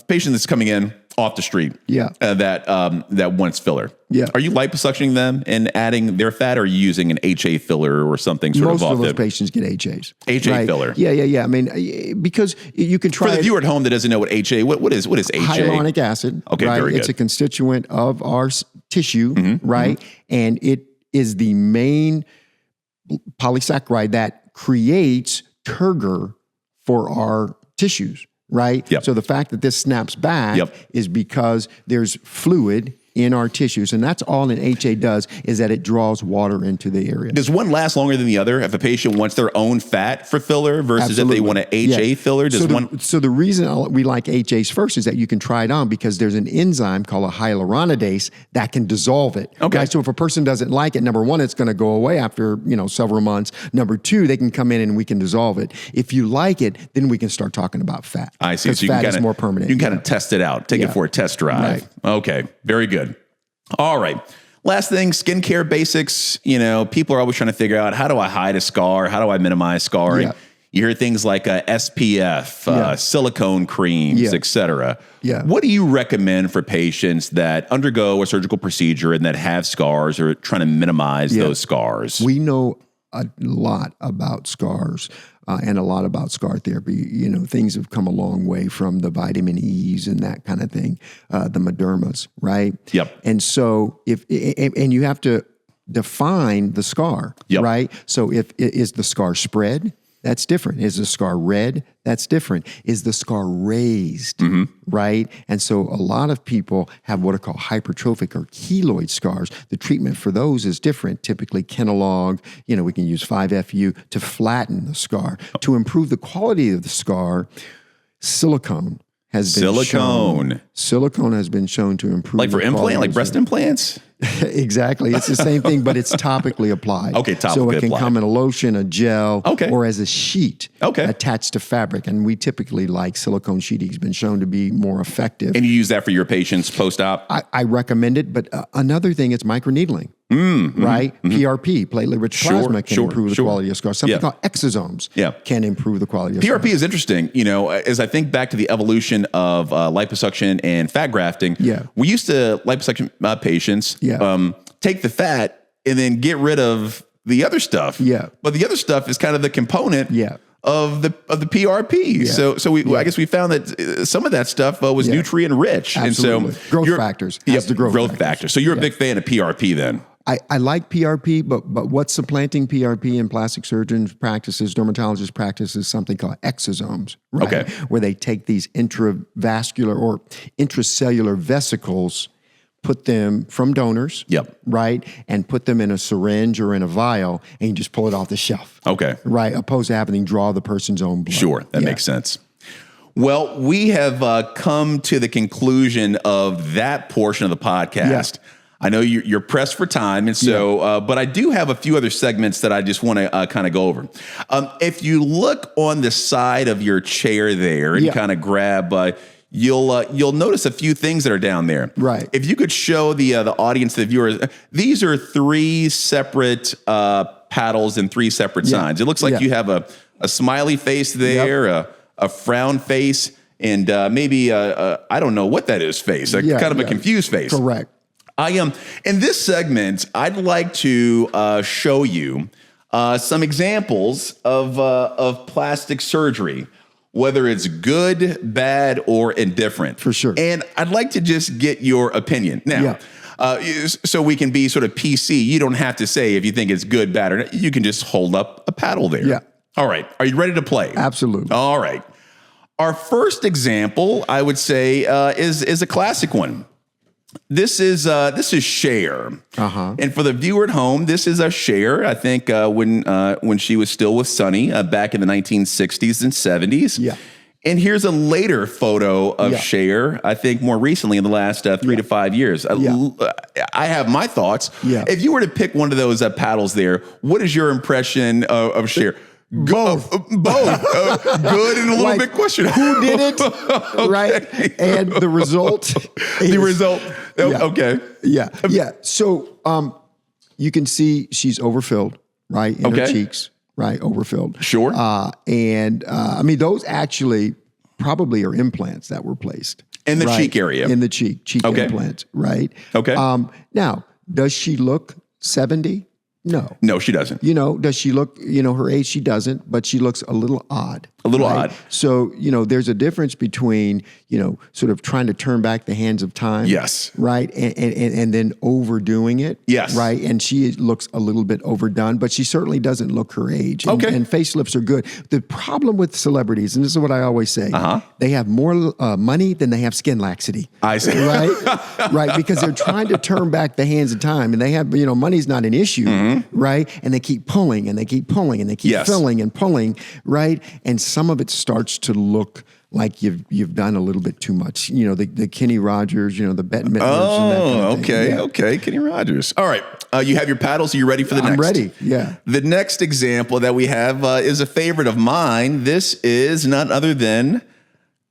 Patient that's coming in off the street, that wants filler. Yeah. Are you liposuctioning them and adding their fat, or are you using an HA filler or something sort Most of off of those patients get HAs. HA filler. Yeah. I mean, because you can try for the viewer at home that doesn't know what HA, what is HA? Hyaluronic acid. Okay, right? very good. It's a constituent of our tissue, right? And it is the main polysaccharide that creates turgor for our tissues, right? Yep. So the fact that this snaps back is because there's fluid in our tissues, and that's all an HA does, is that it draws water into the area. Does one last longer than the other if a patient wants their own fat for filler versus if they want an HA filler? So the reason we like HAs first is that you can try it on because there's an enzyme called a hyaluronidase that can dissolve it. Okay. Right? So if a person doesn't like it, number one, it's going to go away after several months. Number two, they can come in and we can dissolve it. If you like it, then we can start talking about fat. I see. So fat is more permanent. You can kind of test it out, take it for a test drive. Right. Okay, very good. All right. Last thing, skincare basics. People are always trying to figure out, how do I hide a scar? How do I minimize scarring? Yeah. You hear things like SPF, silicone creams, etc. Yeah. What do you recommend for patients that undergo a surgical procedure and that have scars or trying to minimize those scars? We know a lot about scars. And a lot about scar therapy. Things have come a long way from the vitamin E's and that kind of thing, the Medermas, right? Yep. And so and you have to define the scar, right? So is the scar spread? That's different. Is the scar red? That's different. Is the scar raised? Right? And so a lot of people have what are called hypertrophic or keloid scars. The treatment for those is different. Typically Kenalog, we can use 5-FU to flatten the scar. To improve the quality of the scar, silicone has been shown to improve. Like for implant, like breast implants? Exactly. It's the same thing, but it's topically applied. Okay, topically So it can applied. come in a lotion, a gel, Okay. or as a sheet Okay. attached to fabric. And we typically like silicone sheeting. It's been shown to be more effective. And you use that for your patients post-op? I recommend it, but another thing is microneedling. Right? PRP, platelet-rich plasma, can improve the quality of scars. Something called exosomes can improve the quality of scars. PRP is interesting. As I think back to the evolution of liposuction and fat grafting, we used to liposuction patients take the fat and then get rid of the other stuff. Yeah. But the other stuff is kind of the component Yeah. of the PRP. Yeah. So I guess we found that some of that stuff was nutrient rich. Absolutely. And so growth factors. Has the growth factors. So you're a big fan of PRP then. I like PRP, but what's supplanting PRP in plastic surgeons' practices, dermatologists' practices, something called exosomes, right? Okay. Where they take these intravascular or intracellular vesicles, put them from donors, right, and put them in a syringe or in a vial, and you just pull it off the shelf. Okay. Right, opposed to having to draw the person's own blood. Sure, that makes sense. Well, we have come to the conclusion of that portion of the podcast. Yeah. I know you're pressed for time, and so, but I do have a few other segments that I just want to kind of go over. If you look on the side of your chair there and kind of grab, you'll notice a few things that are down there. Right. If you could show the audience, the viewers, these are 3 separate paddles and 3 separate signs. It looks like you have a smiley face there, a frown face, and maybe I don't know what that is face, kind of a confused face. Correct. In this segment, I'd like to show you some examples of plastic surgery, whether it's good, bad, or indifferent. For sure. And I'd like to just get your opinion. Now, so we can be sort of PC. You don't have to say if you think it's good, bad, or not. You can just hold up a paddle there. Yeah. All right. Are you ready to play? Absolutely. All right. Our first example, I would say, is a classic one. This is Cher, and for the viewer at home, this is a Cher. I think when she was still with Sonny back in the 1960s and 70s. Yeah. And here's a later photo of Cher. I think more recently in the last 3 to 5 years. I have my thoughts. Yeah. If you were to pick one of those paddles there, what is your impression of Cher? Both. Good and a little bit questionable. Who did it, right? And the result. Okay. Yeah. So you can see she's overfilled, right? In her cheeks, right? Overfilled. Sure. And I mean, those actually probably are implants that were placed. In the cheek area. In the cheek implants, right? Okay. Now, does she look 70? No, she doesn't. Does she look, her age? She doesn't, but she looks a little odd. Odd. So, there's a difference between, sort of trying to turn back the hands of time. Yes. Right. And then overdoing it. Yes. Right. And she looks a little bit overdone, but she certainly doesn't look her age. And, and facelifts are good. The problem with celebrities, and this is what I always say, they have more money than they have skin laxity. I see. Right. Right. Because they're trying to turn back the hands of time, and they have, money's not an issue. Right. And they keep pulling and they keep pulling and they keep filling and pulling. Right. And some of it starts to look like you've done a little bit too much. The Kenny Rogers, the Bette Midlers. Oh, okay. Kenny Rogers. All right. You have your paddles. Are you ready for the next? I'm ready. Yeah. The next example that we have is a favorite of mine. This is none other than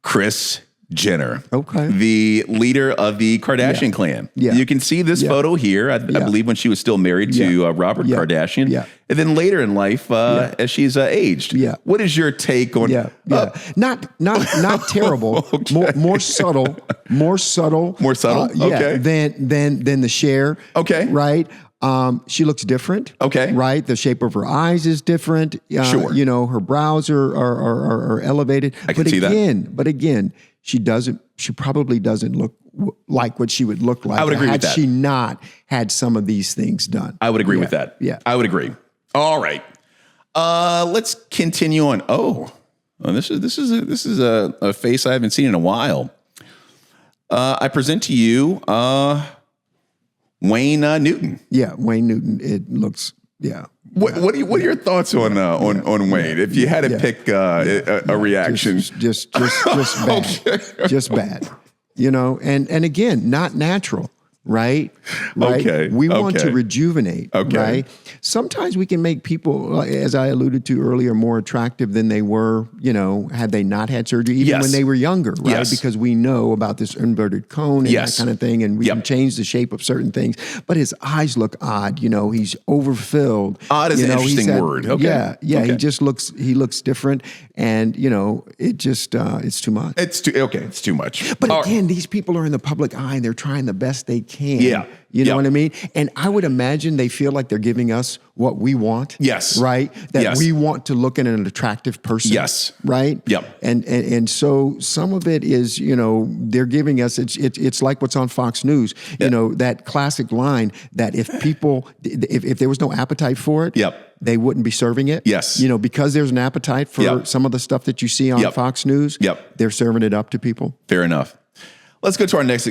Kris Jenner, the leader of the Kardashian clan. Yeah. You can see this photo here, I believe when she was still married to Robert Kardashian. Yeah. And then later in life, as she's aged. Yeah. What is your take on... Not terrible. More subtle. More subtle. Than the Cher. Okay. Right? She looks different. Okay. Right? The shape of her eyes is different. Sure. Her brows are elevated. I can see that. But again, she probably doesn't look like what she would look like. I would agree with that. Had she not had some of these things done. I would agree with that. Yeah. I would agree. All right. Let's continue on. This is a face I haven't seen in a while. I present to you Wayne Newton. Yeah, Wayne Newton. It looks. Yeah. What are your thoughts on Wayne? If you had to pick a reaction, just bad, just bad. And again, not natural. Right? Okay. We want to rejuvenate. Okay. Right? Sometimes we can make people, as I alluded to earlier, more attractive than they were, had they not had surgery, even when they were younger, right? Yes. Because we know about this inverted cone and that kind of thing, and we can change the shape of certain things. But his eyes look odd. He's overfilled. Odd is an interesting word. Okay. Yeah. Okay. He looks different, and it just it's too much. It's too much. But again, these people are in the public eye, and they're trying the best they can. Yeah. You know Yep. what I mean? And I would imagine they feel like they're giving us what we want. Yes. Right? That Yes. we want to look at an attractive person. Yes. Right? Yep. And so some of it is, they're giving us, it's like what's on Fox News, that classic line that if there was no appetite for it, Yep. they wouldn't be serving it. Yes. Because there's an appetite for Yep. some of the stuff that you see on Yep. Fox News. Yep. They're serving it up to people. Fair enough. Let's go to our next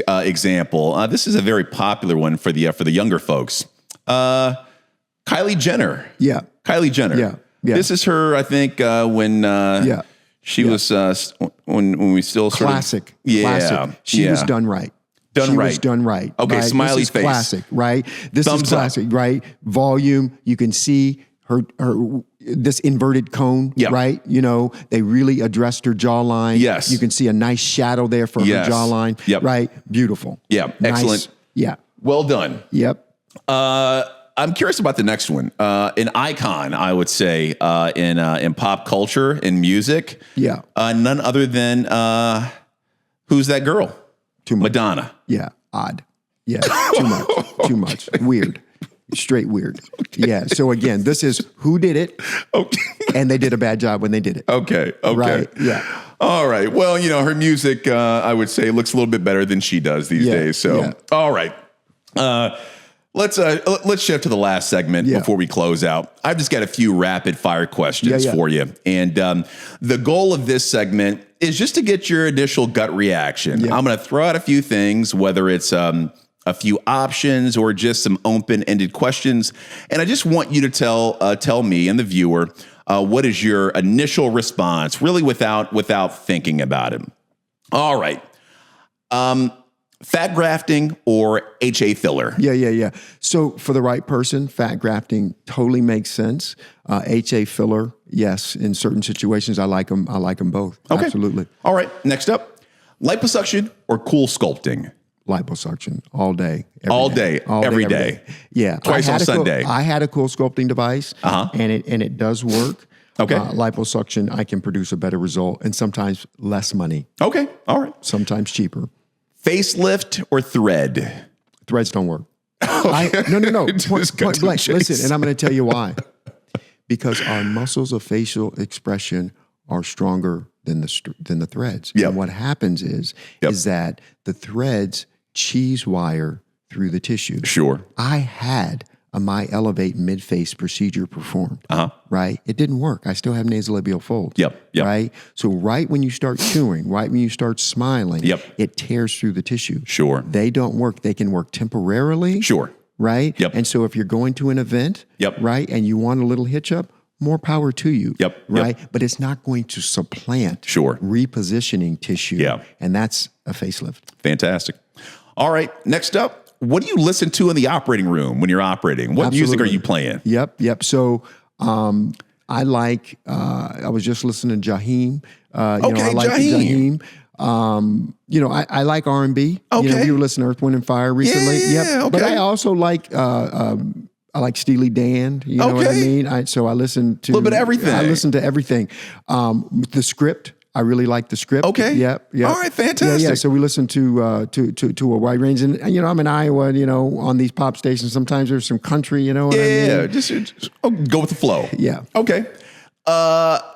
example. This is a very popular one for the younger folks. Kylie Jenner. Yeah. Kylie Jenner. Yeah. Yeah. This is her, I think, when she was when we still sort Classic. of Classic. She was done right. Done she right. was done right. Okay, right? smiley this is face. Classic, right? This Thumbs is classic, right? Volume. You can see her this inverted cone, Yeah. right? They really addressed her jawline. Yes. You can see a nice shadow there for Yes. her jawline. Yep. Right? Beautiful. Yeah. Nice. Excellent. Yeah. Well done. Yep. I'm curious about the next one. An icon, I would say, in pop culture, in music. Yeah. None other than who's that girl? Too much. Madonna. Yeah. Odd. Yeah. Too much. Too much. Weird. Straight weird. Okay. Yeah. So again, this is who did it. Okay. And they did a bad job when they did it. Okay. Right. Yeah. All right. Well, her music, I would say, looks a little bit better than she does these days. So, all right. Let's shift to the last segment before we close out. I've just got a few rapid fire questions for you. And the goal of this segment is just to get your initial gut reaction. Yeah. I'm going to throw out a few things, whether it's a few options or just some open-ended questions. And I just want you to tell me and the viewer what is your initial response, really without thinking about it. All right. Fat grafting or HA filler? Yeah. So for the right person, fat grafting totally makes sense. HA filler, yes. In certain situations, I like them. I like them both. Okay. Absolutely. All right. Next up, liposuction or cool sculpting? Liposuction all day. Every day. Yeah. Twice on Sunday. I had a cool sculpting device, and it does work. Okay. Liposuction, I can produce a better result, and sometimes less money. Okay. All right. Sometimes cheaper. Facelift or thread? Threads don't work. No. Point blank. Listen, and I'm going to tell you why. Because our muscles of facial expression are stronger than the threads. Yep. And what happens is that the threads cheese wire through the tissue. Sure. I had a My Elevate mid-face procedure performed, right? It didn't work. I still have nasolabial folds, Yep. right? So right when you start chewing, right when you start smiling, Yep. it tears through the tissue. Sure. They don't work. They can work temporarily. Sure. Right? Yep. And so if you're going to an event, right, and you want a little hitch up, more power to you. Yep. Right? But it's not going to supplant repositioning tissue. Yeah. And that's a facelift. Fantastic. All right. Next up, what do you listen to in the operating room when you're operating? What music are you playing? Yep. So I like, I was just listening to Jaheim. I like Jaheim. I like R&B. Okay. You were listening to Earth, Wind, and Fire recently. Yeah, okay. But I also like, I like Steely Dan. You know what I mean? So I listen to a little bit of everything. I listen to everything. The script. I really like the script. Okay. Yep. All right. Fantastic. Yeah. So we listen to a wide range, and I'm in Iowa. On these pop stations, sometimes there's some country. You know what I mean? Yeah. Just go with the flow. Yeah. Okay.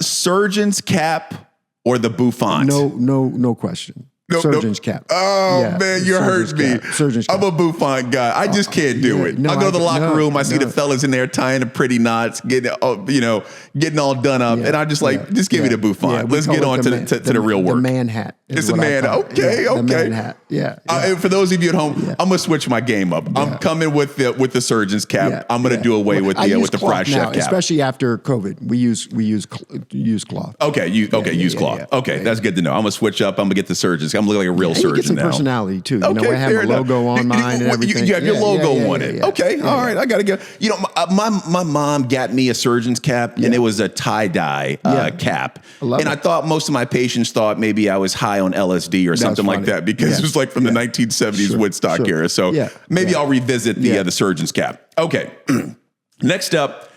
Surgeon's cap or the bouffant? No question. Surgeon's cap. Oh, man, you hurt me. Surgeon's cap. I'm a bouffant guy. I just can't do it. I go to the locker room. I see the fellas in there tying the pretty knots, getting all done up. And I'm just like, just give me the bouffant. Let's get on to the real work. The man hat. It's a man. Okay. The man hat. Yeah. And for those of you at home, I'm gonna switch my game up. I'm coming with the surgeon's cap. I'm gonna do away with the fried chef cap. Especially after COVID, we use cloth. Okay, use cloth. Okay, that's good to know. I'm gonna switch up. I'm gonna get the surgeon's. I'm gonna look like a real surgeon now. You get some personality too. Okay, I have a logo on mine and everything. You have your logo on it. Okay, all right. I gotta go. My mom got me a surgeon's cap, and it was a tie-dye cap. And I thought most of my patients thought maybe I was high on LSD or something like that because it was like from the 1970s Woodstock era. So maybe I'll revisit the surgeon's cap. Okay. Next up,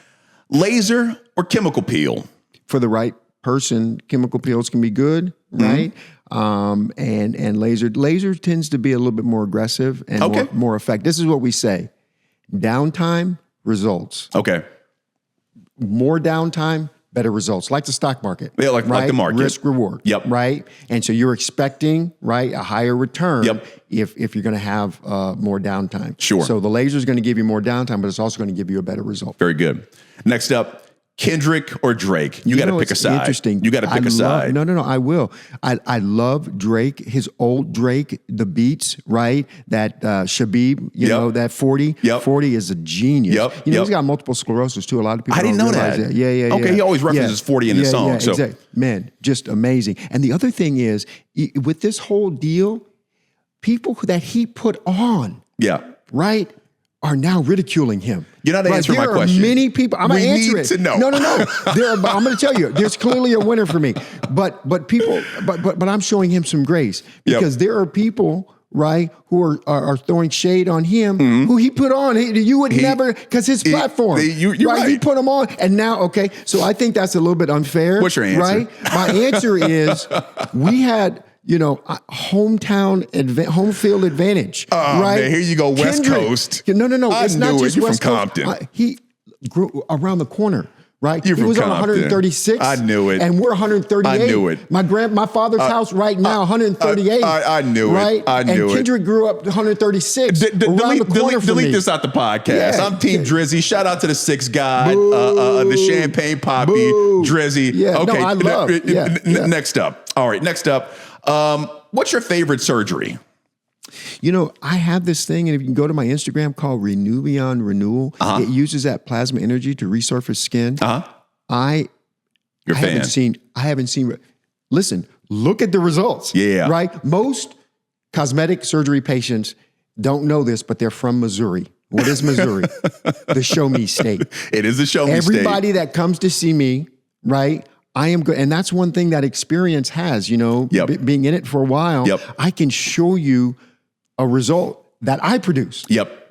laser or chemical peel? For the right person, chemical peels can be good, right? and laser tends to be a little bit more aggressive and more effective. This is what we say: downtime, results. Okay. More downtime, better results. Like the stock market. Yeah, like the market. Risk reward. Yep. Right. And so you're expecting, right, a higher return. Yep. If you're going to have more downtime. Sure. So the laser is going to give you more downtime, but it's also going to give you a better result. Very good. Next up, Kendrick or Drake? You got to pick a side. Interesting. You got to pick a side. No, I will. I love Drake, his old Drake, the beats, right? That Shabib, you know, that 40. Yep. 40 is a genius. Yep. You know, he's got multiple sclerosis too. A lot of people I didn't know realize that. Yeah. Okay, he always references 40 in his song. Yeah, so. exactly. Man, just amazing. And the other thing is, with this whole deal, people that he put on, right, are now ridiculing him. You're not answering my question. There are many people. I'm going to answer it. To know. No. I'm going to tell you. There's clearly a winner for me. But I'm showing him some grace because there are people, right, who are throwing shade on him, who he put on. You would never, because his platform. You're right. He put him on, and now, okay. So I think that's a little bit unfair. What's your answer? Right. My answer is we had. You know, home field advantage. Right? Man, here you go, West Coast. No. I It's not knew just it. You're West from Coast. Compton. He grew around the corner, right? You're he from was on Compton. 136. I knew it. And we're 138. I knew it. My father's house right now, 138. I knew it. Right? I knew and Kendrick grew up 136. Around the corner from me. Delete this out the podcast. Yeah. I'm Team Drizzy. Shout out to the six guy, Boo. the Champagne Poppy, Boo. Drizzy. Yeah, okay. no, I love. Next up. All right. Next up. What's your favorite surgery? You know, I have this thing, and if you can go to my Instagram called Renew Beyond Renewal, it uses that plasma energy to resurface skin. I haven't seen. Listen, look at the results. Yeah. Right? Most cosmetic surgery patients don't know this, but they're from Missouri. What is Missouri? The show me state. It is the show me state. Everybody that comes to see me, right? I am good. And that's one thing that experience has, you know, being in it for a while. I can show you a result that I produce.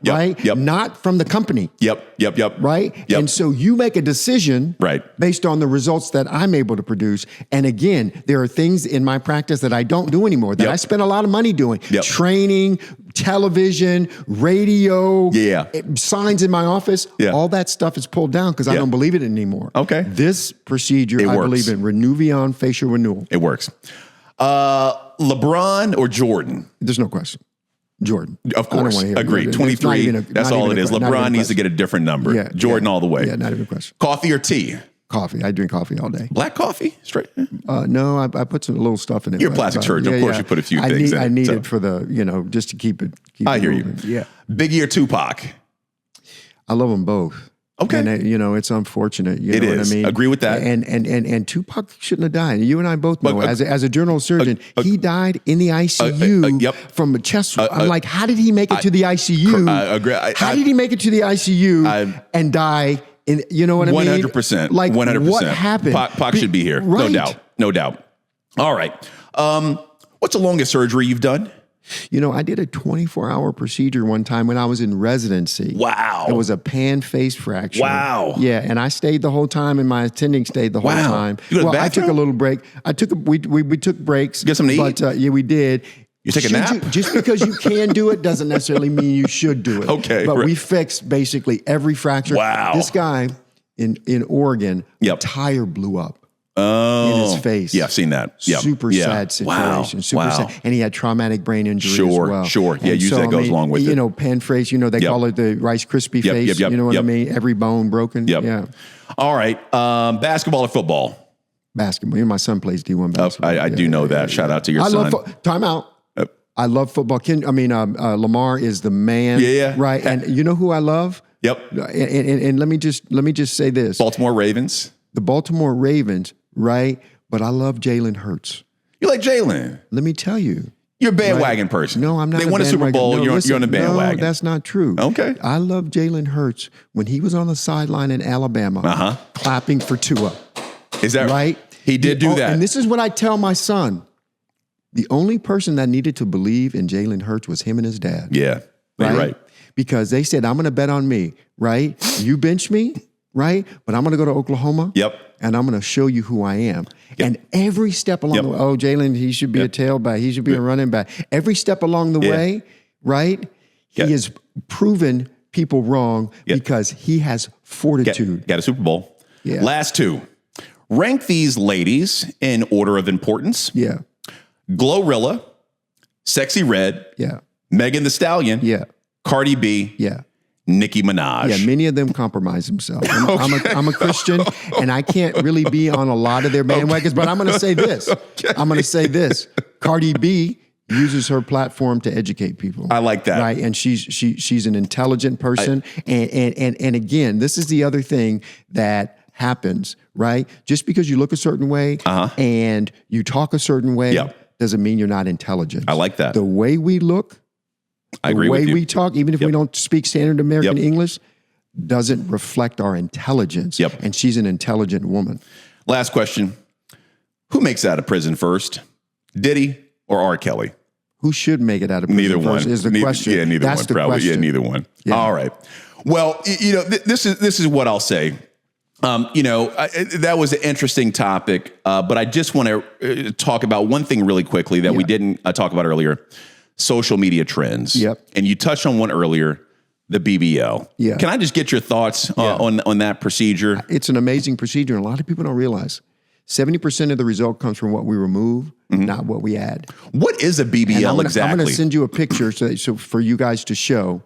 Right? Not from the company. Right? And so you make a decision based on the results that I'm able to produce. And again, there are things in my practice that I don't do anymore that I spend a lot of money doing. Training, television, radio, signs in my office. All that stuff is pulled down because I don't believe it anymore. Okay. This procedure, I believe in. Renew Beyond facial renewal. It works. LeBron or Jordan? There's no question. Jordan. Of course. Agreed. 23. That's all it is. LeBron needs to get a different number. Jordan all the way. Yeah, not even a question. Coffee or tea? Coffee. I drink coffee all day. Black coffee? Straight? No, I put some little stuff in it. You're a plastic surgeon. Of course, you put a few things in it. I need it for the, just to keep it I hear moving. you. Yeah. Biggie or Tupac? I love them both. Okay. And, it's unfortunate. You know what I mean? Agree with that. And Tupac shouldn't have died. You and I both know, as a general surgeon, he died in the ICU from a chest. I'm like, how did he make it to the ICU? I agree. How did he make it to the ICU and die? You know what I mean? 100%. Like, 100%. what happened? Pac should be here. Right. No doubt. All right. What's the longest surgery you've done? I did a 24-hour procedure one time when I was in residency. Wow. It was a pan face fracture. Wow. Yeah, and I stayed the whole time, and my attending stayed the whole time. You go to the bathroom? I took a little break. We took breaks. Get something to eat? But we did. You take a nap? Just because you can do it doesn't necessarily mean you should do it. Okay. But we fixed basically every fracture. Wow. This guy in Oregon, the tire blew up. In his face. Yeah, I've seen that. Super sad situation. Super sad. And he had traumatic brain injury as well. Sure. Yeah, usually that goes along with it. Pan face, they call it the Rice Krispie face. You know what I mean? Every bone broken. Yeah. All right. Basketball or football? Basketball. My son plays D1 basketball. I do know that. Shout out to your son. Time out. I love football. Lamar is the man. Yeah. Right. And you know who I love? Yep. And let me just say this. Baltimore Ravens. The Baltimore Ravens, right? But I love Jalen Hurts. You like Jalen? Let me tell you. You're a bandwagon person. No, I'm not. They won a Super Bowl. You're on the bandwagon. No, that's not true. Okay. I love Jalen Hurts when he was on the sideline in Alabama, clapping for Tua. Is that right? He did do that. And this is what I tell my son. The only person that needed to believe in Jalen Hurts was him and his dad. Yeah, you're right. Because they said, I'm going to bet on me, right? You bench me, right? But I'm going to go to Oklahoma. Yep. And I'm going to show you who I am. And every step along the way, oh, Jalen, he should be a tailback. He should be a running back. Every step along the way, right? He has proven people wrong because he has fortitude. Got a Super Bowl. Yeah. Last two. Rank these ladies in order of importance. Yeah. Glorilla, Sexy Red, Yeah. Megan Thee Stallion, Yeah. Cardi B, Yeah. Nicki Minaj. Yeah, many of them compromise themselves. I'm a Christian, and I can't really be on a lot of their bandwagons, but I'm going to say this. I'm going to say this. Cardi B uses her platform to educate people. I like that. Right, and she's an intelligent person. And again, this is the other thing that happens, right? Just because you look a certain way and you talk a certain way doesn't mean you're not intelligent. I like that. The way we look, I agree with the way you. we talk, even if we don't speak standard American English, doesn't reflect our intelligence. And she's an intelligent woman. Last question. Who makes it out of prison first? Diddy or R. Kelly? Who should make it out of prison Neither first one. is the question. Yeah, neither That's one. the Probably. question. Yeah, neither one. Yeah. All right. Well, this is what I'll say. That was an interesting topic, but I just want to talk about one thing really quickly that we didn't talk about earlier: social media trends. And you touched on one earlier, the BBL. Can I just get your thoughts on that procedure? It's an amazing procedure, and a lot of people don't realize 70% of the result comes from what we remove, not what we add. What is a BBL exactly? I'm going to send you a picture so for you guys to show.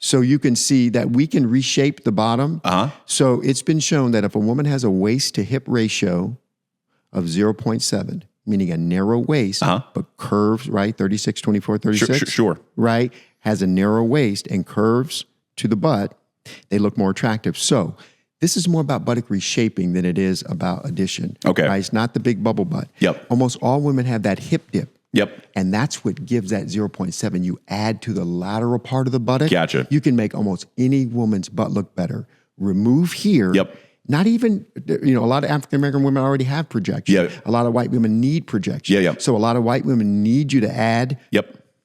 So you can see that we can reshape the bottom. So it's been shown that if a woman has a waist to hip ratio of 0.7, meaning a narrow waist, but curves, right? 36, 24, 36. Sure. Right? Has a narrow waist and curves to the butt, they look more attractive. So this is more about buttock reshaping than it is about addition. Okay. Right? It's not the big bubble butt. Almost all women have that hip dip. And that's what gives that 0.7. You add to the lateral part of the buttock. Gotcha. You can make almost any woman's butt look better. Remove here. Not even, a lot of African-American women already have projection. A lot of white women need projection. So a lot of white women need you to add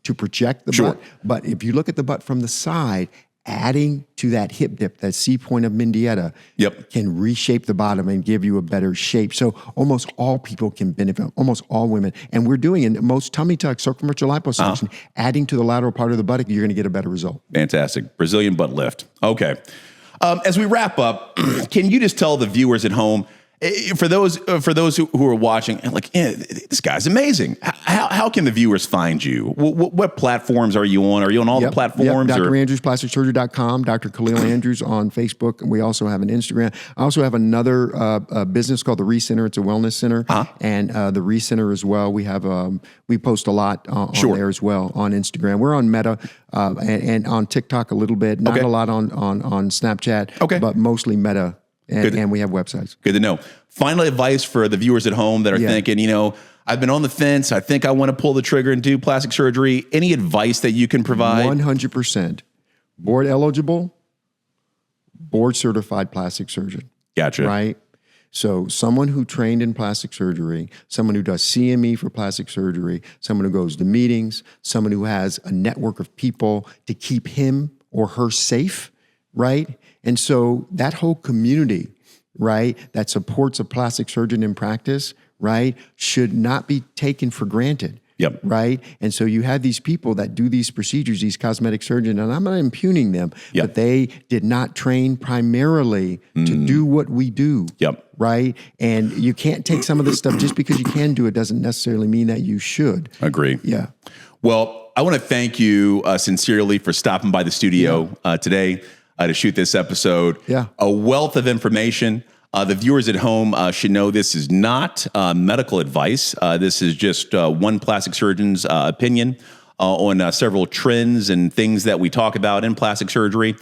to project the butt. But if you look at the butt from the side, adding to that hip dip, that C point of Mendieta, can reshape the bottom and give you a better shape. So almost all people can benefit, almost all women. And we're doing in most tummy tuck, circumferential liposuction, adding to the lateral part of the buttock, you're going to get a better result. Fantastic. Brazilian butt lift. Okay. As we wrap up, can you just tell the viewers at home, for those who are watching, like, this guy's amazing. How can the viewers find you? What platforms are you on? Are you on all the platforms? DrAndrewsPlasticSurgery.com, Dr. Kahlil Andrews on Facebook. And we also have an Instagram. I also have another business called The Recenter. It's a wellness center. And The Recenter as well. We have we post a lot on there as well on Instagram. We're on Meta and on TikTok a little bit. Not a lot on Snapchat, but mostly Meta. And we have websites. Good to know. Final advice for the viewers at home that are thinking, I've been on the fence. I think I want to pull the trigger and do plastic surgery. Any advice that you can provide? 100%. Board eligible, board certified plastic surgeon. Gotcha. Right? So someone who trained in plastic surgery, someone who does CME for plastic surgery, someone who goes to meetings, someone who has a network of people to keep him or her safe, right? And so that whole community, right, that supports a plastic surgeon in practice, right, should not be taken for granted. Right? And so you have these people that do these procedures, these cosmetic surgeons, and I'm not impugning them, but they did not train primarily to do what we do. Right? And you can't take some of this stuff just because you can do it doesn't necessarily mean that you should. Agree. Well, I want to thank you sincerely for stopping by the studio today to shoot this episode. A wealth of information. The viewers at home should know this is not medical advice. This is just one plastic surgeon's opinion on several trends and things that we talk about in plastic surgery.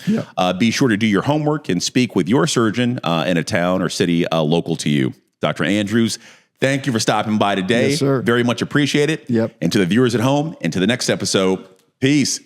Be sure to do your homework and speak with your surgeon in a town or city local to you. Dr. Andrews, thank you for stopping by today. Yes, sir. Very much appreciate it. And to the viewers at home, and to the next episode, peace.